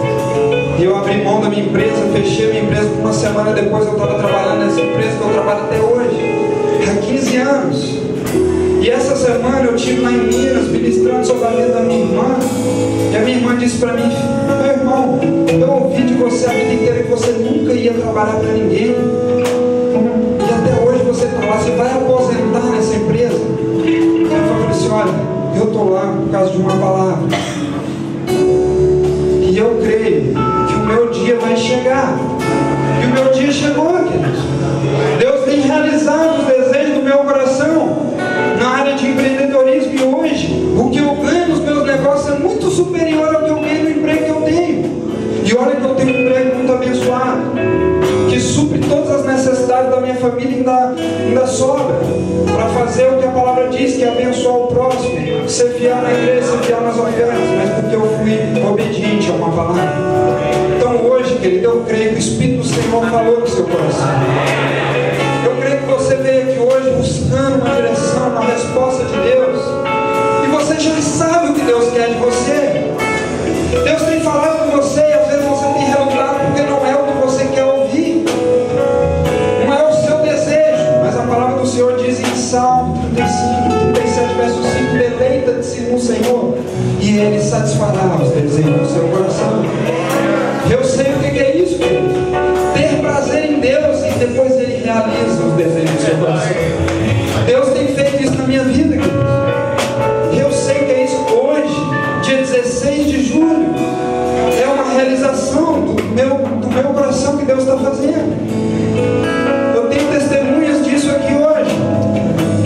E eu abri mão da minha empresa, fechei minha empresa. Uma semana depois eu estava trabalhando nessa empresa que eu trabalho até hoje, há 15 anos. E essa semana eu estive lá em Minas, ministrando sobre a vida da minha irmã. E a minha irmã disse para mim: meu irmão, eu ouvi de você a vida inteira que você nunca ia trabalhar para ninguém. E até hoje você está lá, você vai aposentar nessa empresa? Eu falei assim: olha, eu estou lá por causa de uma palavra. E eu creio que o meu dia vai chegar. E o meu dia chegou, queridos. Deus tem realizado os desejos do meu coração na área de empreendedorismo, e hoje o que eu ganho nos meus negócios é muito superior ao que eu ganho no emprego que eu tenho. E olha que eu tenho um emprego muito abençoado, que supre todas as necessidades da minha família, ainda sobra para fazer o que a palavra diz, que é abençoar o próximo, ser fiel na igreja, ser fiel nas ofertas, mas porque eu fui obediente a uma palavra. Então hoje, querido, eu creio que o Espírito do Senhor falou no seu coração. Eu creio que você veio aqui hoje buscando uma direção, uma resposta de Deus, e você já sabe o que Deus quer de você. Deus tem falado com você, e às vezes você tem relutado porque não é o que você quer ouvir, não é o seu desejo. Mas a palavra do Senhor diz em Salmo 35, 37, verso 5: deleita-te no Senhor, e Ele satisfará os desejos do seu coração. Eu sei o que é isso, querido. Ter prazer em Deus e depois Ele realiza os desejos do seu coração. Deus tem feito isso na minha vida, querido. Eu sei que é isso. Hoje, dia 16 de julho, é uma realização do meu coração que Deus está fazendo. Eu tenho testemunhas disso aqui hoje.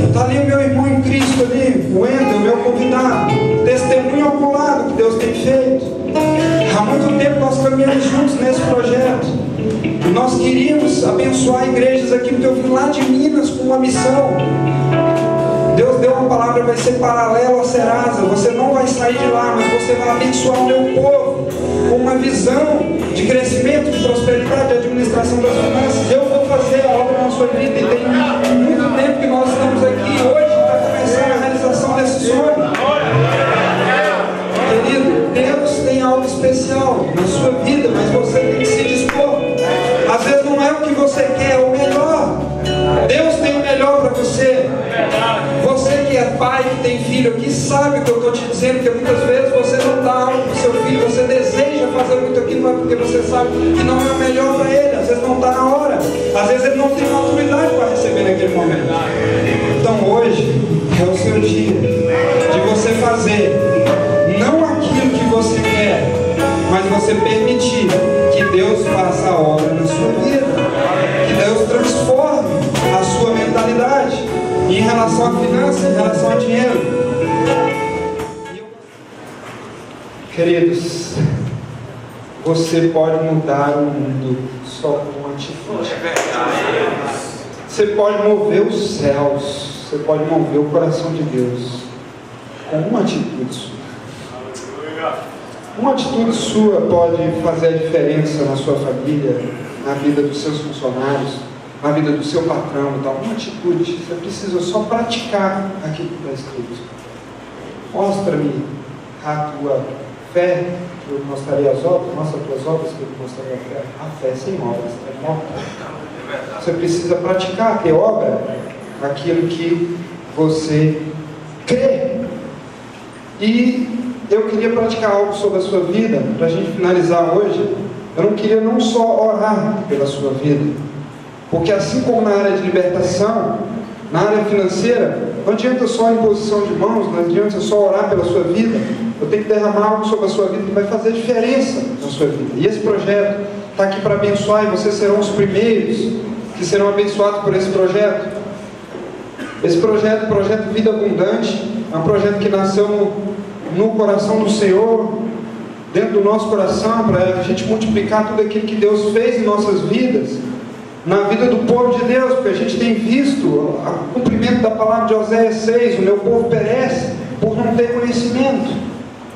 Está ali o meu irmão em Cristo ali, o Wendel, meu convidado. Testemunho ocular do que Deus tem feito. Há muito tempo nós caminhamos juntos nesse projeto. Nós queríamos abençoar igrejas aqui, porque eu vim lá de Minas com uma missão. Deus deu uma palavra: vai ser paralelo a Serasa. Você não vai sair de lá, mas você vai abençoar o meu povo com uma visão de crescimento, de prosperidade, de administração das finanças. Eu vou fazer a obra na sua vida, e tem muito tempo que nós estamos aqui. Hoje está começando a realização desse sonho. Querido, Deus tem algo especial na sua vida, mas você tem que se dispor. Às vezes não é o que você quer, é o melhor. Deus tem o melhor para você. Você que é pai, que tem filho aqui, sabe o que eu estou te dizendo, porque muitas vezes você não dá algo para o seu filho, você deseja fazer muito aquilo, mas porque você sabe que não é o melhor para ele. Às vezes não está na hora, às vezes ele não tem maturidade para receber naquele momento. Então hoje é o seu dia de você fazer não aquilo que você quer, mas você permitir que Deus faça a obra na sua vida, que Deus transforme a sua mentalidade em relação a finanças, em relação a dinheiro. Queridos, você pode mudar o mundo só com uma atitude. Você pode mover os céus, você pode mover o coração de Deus com uma atitude sua. Uma atitude sua pode fazer a diferença na sua família, na vida dos seus funcionários, na vida do seu patrão e tal. Uma atitude, você precisa só praticar aquilo que está escrito. Mostra-me a tua fé, que eu mostrarei as obras. Mostra as tuas obras, que eu mostrarei a fé. A fé sem obras é morta. Você precisa praticar, ter obra, aquilo que você crê. E eu queria praticar algo sobre a sua vida, para a gente finalizar hoje. Eu não queria não só orar pela sua vida, porque assim como na área de libertação, na área financeira, não adianta só a imposição de mãos, não adianta só orar pela sua vida. Eu tenho que derramar algo sobre a sua vida que vai fazer diferença na sua vida. E esse projeto está aqui para abençoar, e vocês serão os primeiros que serão abençoados por esse projeto. Esse projeto, o Projeto Vida Abundante, é um projeto que nasceu no coração do Senhor, dentro do nosso coração, para a gente multiplicar tudo aquilo que Deus fez em nossas vidas, na vida do povo de Deus, porque a gente tem visto o cumprimento da palavra de Oséias 6, o meu povo perece por não ter conhecimento,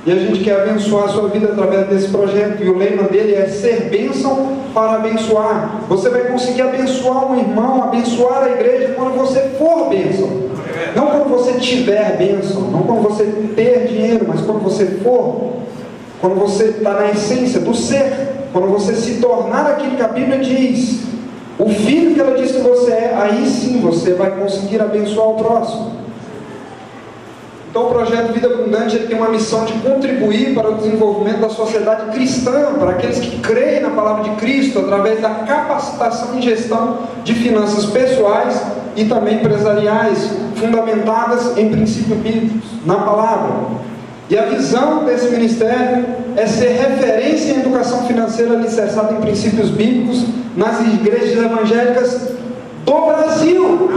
e a gente quer abençoar a sua vida através desse projeto, e o lema dele é ser bênção para abençoar. Você vai conseguir abençoar um irmão, abençoar a igreja quando você for bênção, não quando você tiver bênção, não quando você ter dinheiro, mas quando você for, quando você está na essência do ser, quando você se tornar aquilo que a Bíblia diz, o filho que ela diz que você é, aí sim você vai conseguir abençoar o próximo. Então o projeto Vida Abundante ele tem uma missão de contribuir para o desenvolvimento da sociedade cristã, para aqueles que creem na palavra de Cristo, através da capacitação em gestão de finanças pessoais e também empresariais, fundamentadas em princípios bíblicos, na palavra. E a visão desse ministério é ser referência em educação financeira alicerçada em princípios bíblicos nas igrejas evangélicas do Brasil.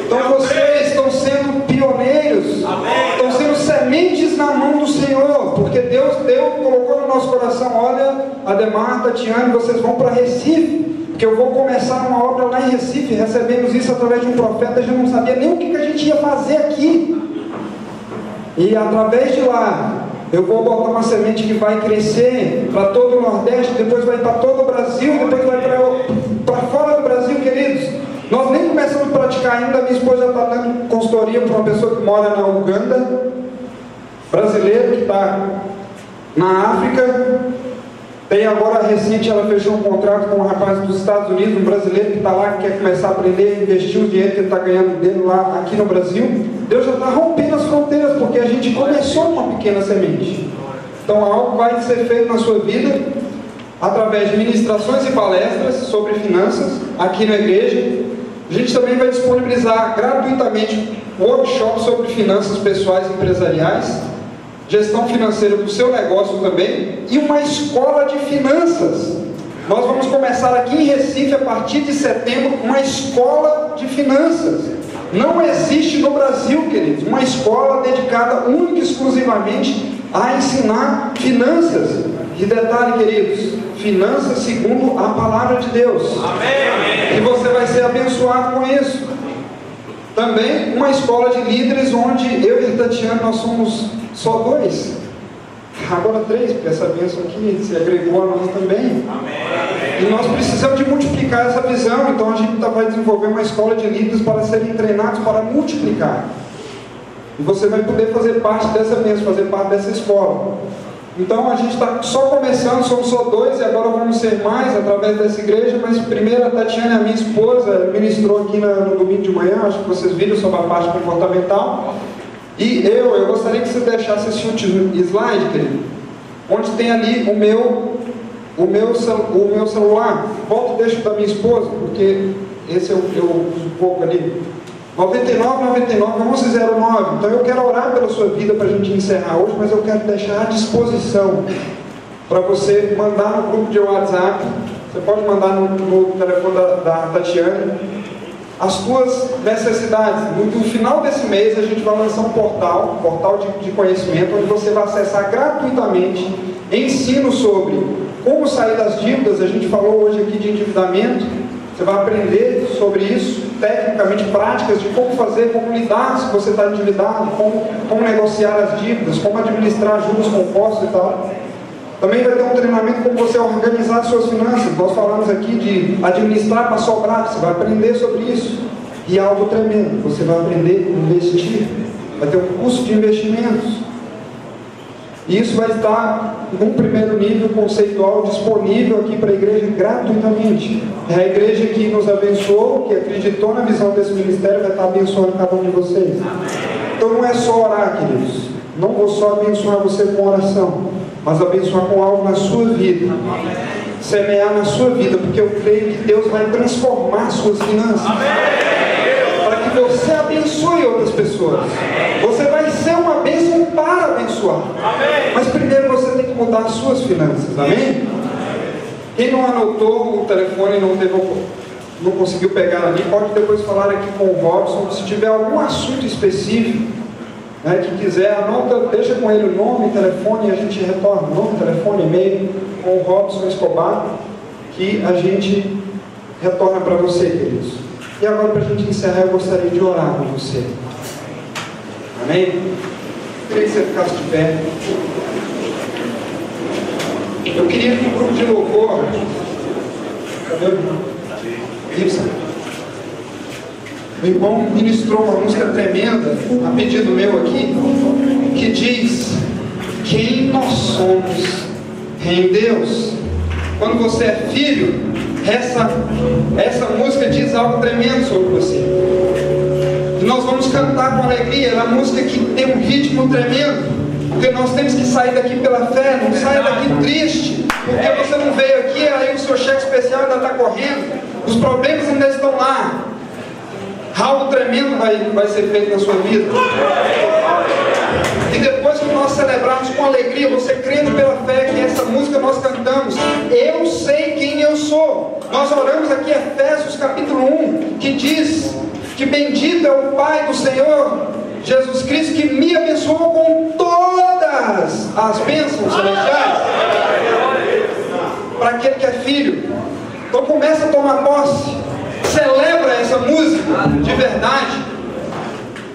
Então vocês estão sendo pioneiros, estão sendo sementes na mão do Senhor, porque Deus colocou no nosso coração: olha, Ademar, Tatiane, vocês vão para Recife, porque eu vou começar uma obra lá em Recife. Recebemos isso através de um profeta, a gente não sabia nem o que a gente ia fazer aqui. E através de lá, eu vou botar uma semente que vai crescer para todo o Nordeste, depois vai para todo o Brasil, depois vai para fora do Brasil, queridos. Nós nem começamos a praticar ainda, minha esposa já está dando consultoria para uma pessoa que mora na Uganda, brasileiro que está na África. Tem agora, recente, ela fechou um contrato com um rapaz dos Estados Unidos, um brasileiro que está lá, que quer começar a aprender a investir o dinheiro que ele está ganhando dele lá, aqui no Brasil. Deus já está rompendo as fronteiras, porque a gente começou uma pequena semente. Então algo vai ser feito na sua vida, através de ministrações e palestras sobre finanças, aqui na igreja. A gente também vai disponibilizar gratuitamente workshops sobre finanças pessoais e empresariais, gestão financeira do seu negócio também, e uma escola de finanças. Nós vamos começar aqui em Recife, a partir de setembro, uma escola de finanças. Não existe no Brasil, queridos, uma escola dedicada única e exclusivamente a ensinar finanças. E detalhe, queridos, finanças segundo a palavra de Deus. Amém. E você vai ser abençoado com isso. Também uma escola de líderes, onde eu e a Tatiana, nós somos só 2, agora 3, porque essa bênção aqui se agregou a nós também. Amém. E nós precisamos de multiplicar essa visão. Então a gente vai desenvolver uma escola de líderes para serem treinados para multiplicar. E você vai poder fazer parte dessa bênção, fazer parte dessa escola. Então a gente está só começando, somos só 2 e agora vamos ser mais através dessa igreja. Mas primeiro a Tatiana, a minha esposa, ministrou aqui no domingo de manhã, acho que vocês viram, sobre a parte comportamental. E eu gostaria que você deixasse esse último slide, querido, onde tem ali o meu celular. Volta e deixo da minha esposa, porque esse eu uso um pouco ali. 9999-1109. Então eu quero orar pela sua vida para a gente encerrar hoje, mas eu quero deixar à disposição para você mandar no grupo de WhatsApp. Você pode mandar no telefone da Tatiana as tuas necessidades. No final desse mês a gente vai lançar um portal de conhecimento, onde você vai acessar gratuitamente ensino sobre como sair das dívidas. A gente falou hoje aqui de endividamento. Você vai aprender sobre isso, tecnicamente, práticas de como fazer, como lidar se você está endividado, como negociar as dívidas, como administrar juros compostos e tal. Também vai ter um treinamento como você organizar suas finanças. Nós falamos aqui de administrar para sobrar, você vai aprender sobre isso. E algo tremendo, você vai aprender a investir, vai ter um curso de investimentos. E isso vai estar num primeiro nível conceitual disponível aqui para a igreja gratuitamente. É a igreja que nos abençoou, que acreditou na visão desse ministério, vai estar abençoando cada um de vocês. Então não é só orar, queridos. Não vou só abençoar você com oração, mas abençoar com algo na sua vida. Semear na sua vida, porque eu creio que Deus vai transformar suas finanças. Para que você abençoe outras pessoas. Você vai ser uma bênção para abençoar. Mas primeiro você tem que mudar as suas finanças. Amém? Quem não anotou o telefone, não conseguiu pegar ali, pode depois falar aqui com o Robson. Se tiver algum assunto específico Né, que quiser, anota, deixa com ele o nome, telefone, e a gente retorna. Nome, telefone, e-mail, com o Robson Escobar, que a gente retorna para você, queridos. E agora, para a gente encerrar, eu gostaria de orar com você. Amém? Eu queria que você ficasse de pé. Eu queria que o grupo de louvor... Cadê o irmão? Isso. O irmão ministrou uma música tremenda, a pedido meu aqui, que diz: quem nós somos em Deus. Quando você é filho, essa música diz algo tremendo sobre você. E nós vamos cantar com alegria. É uma música que tem um ritmo tremendo, porque nós temos que sair daqui pela fé. Não saia daqui triste, porque você não veio aqui, aí o seu cheque especial ainda está correndo, os problemas ainda estão lá. Algo tremendo vai ser feito na sua vida. E depois que nós celebrarmos com alegria, você crendo pela fé, que essa música nós cantamos, eu sei quem eu sou. Nós oramos aqui Efésios capítulo 1, que diz que bendito é o Pai do Senhor Jesus Cristo, que me abençoou com todas as bênçãos celestiais. Para aquele que é filho. Então começa a tomar posse. Celebra essa música de verdade.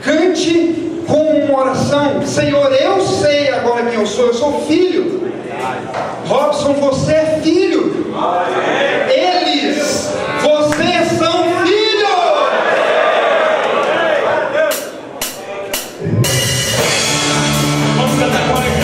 Cante com uma oração: Senhor, eu sei agora quem eu sou filho. Robson, você é filho. Eles, vocês são filhos. Vamos cantar com alegria.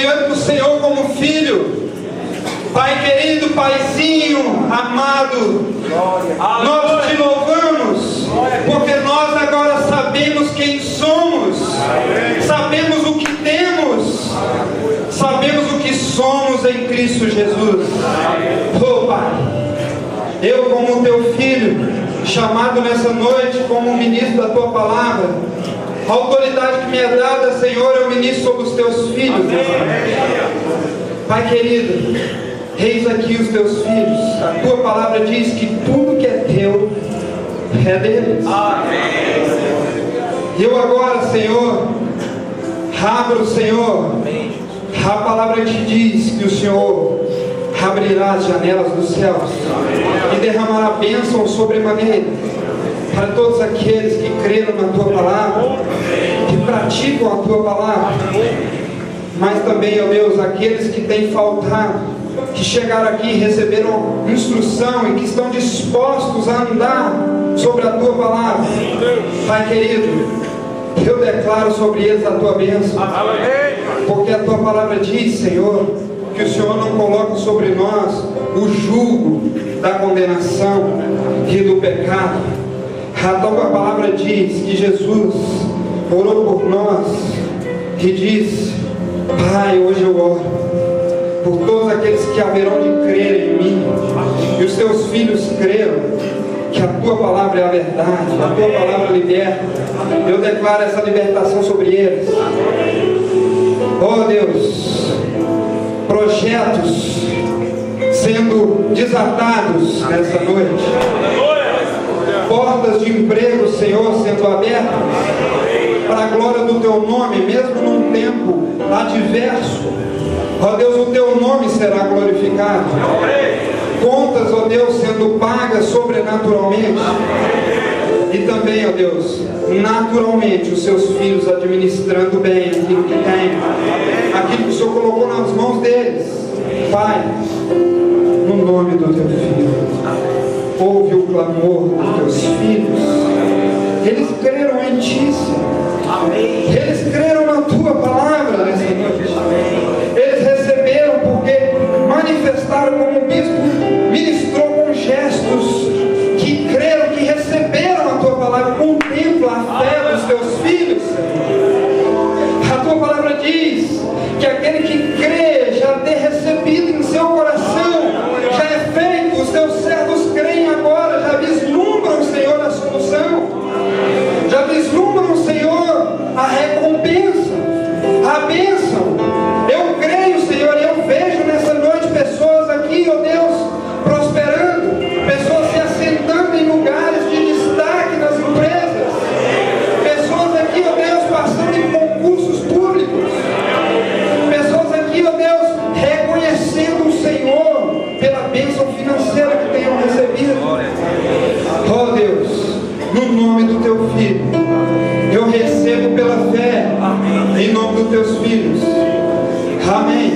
diante do Senhor como filho. Pai querido, Paizinho amado, nós te louvamos, porque nós agora sabemos quem somos, sabemos o que temos, sabemos o que somos em Cristo Jesus. Oh Pai, eu como teu filho, chamado nessa noite como ministro da tua palavra, a autoridade que me é dada, Senhor, eu ministro sobre os teus filhos. Pai querido, eis aqui os teus filhos. A tua palavra diz que tudo que é teu é deles. Eu agora, Senhor, abro, Senhor, a palavra te diz que o Senhor abrirá as janelas dos céus e derramará bênção sobremaneira para todos aqueles que creram na tua palavra, que praticam a tua palavra, mas também, ó Deus, aqueles que têm faltado, que chegaram aqui e receberam instrução e que estão dispostos a andar sobre a tua palavra. Pai querido, eu declaro sobre eles a tua bênção, porque a tua palavra diz, Senhor, que o Senhor não coloca sobre nós o jugo da condenação e do pecado. A tua palavra diz que Jesus orou por nós e disse: Pai, hoje eu oro por todos aqueles que haverão de crer em mim, e os teus filhos creram que a tua palavra é a verdade, a tua palavra liberta. Eu declaro essa libertação sobre eles. Oh Deus, projetos sendo desatados nessa noite, portas de emprego, Senhor, sendo abertas para a glória do teu nome, mesmo num tempo adverso. Ó Deus, o teu nome será glorificado. Contas, ó Deus, sendo pagas sobrenaturalmente. E também, ó Deus, naturalmente os seus filhos administrando bem aquilo que tem, aquilo que o Senhor colocou nas mãos deles. Pai, no nome do teu filho, ouve o clamor dos teus filhos. Eles creram em ti, Senhor. Eles creram na tua palavra nessa noite. Eles receberam porque manifestaram, como o bispo ministrou com gestos, que creram, que receberam a tua palavra. Contempla a fé dos teus filhos, Senhor. A tua palavra diz que aquele que crê já tem recebido em seu coração, já é feito. Os teus servos creem agora, já vislumbram, Senhor, a solução, já vislumbram, Senhor, a recompensa, a bênção. Eu creio, Senhor, e eu vejo nessa noite pessoas aqui, ó Deus, prosperando, pessoas se assentando em lugares de destaque nas empresas, pessoas aqui, ó Deus, passando em concursos públicos, pessoas aqui, ó Deus, reconhecendo o Senhor pela bênção financeira que tenham recebido. Ó Deus, no nome do teu filho, eu recebo pela fé, em nome dos teus filhos. Amém.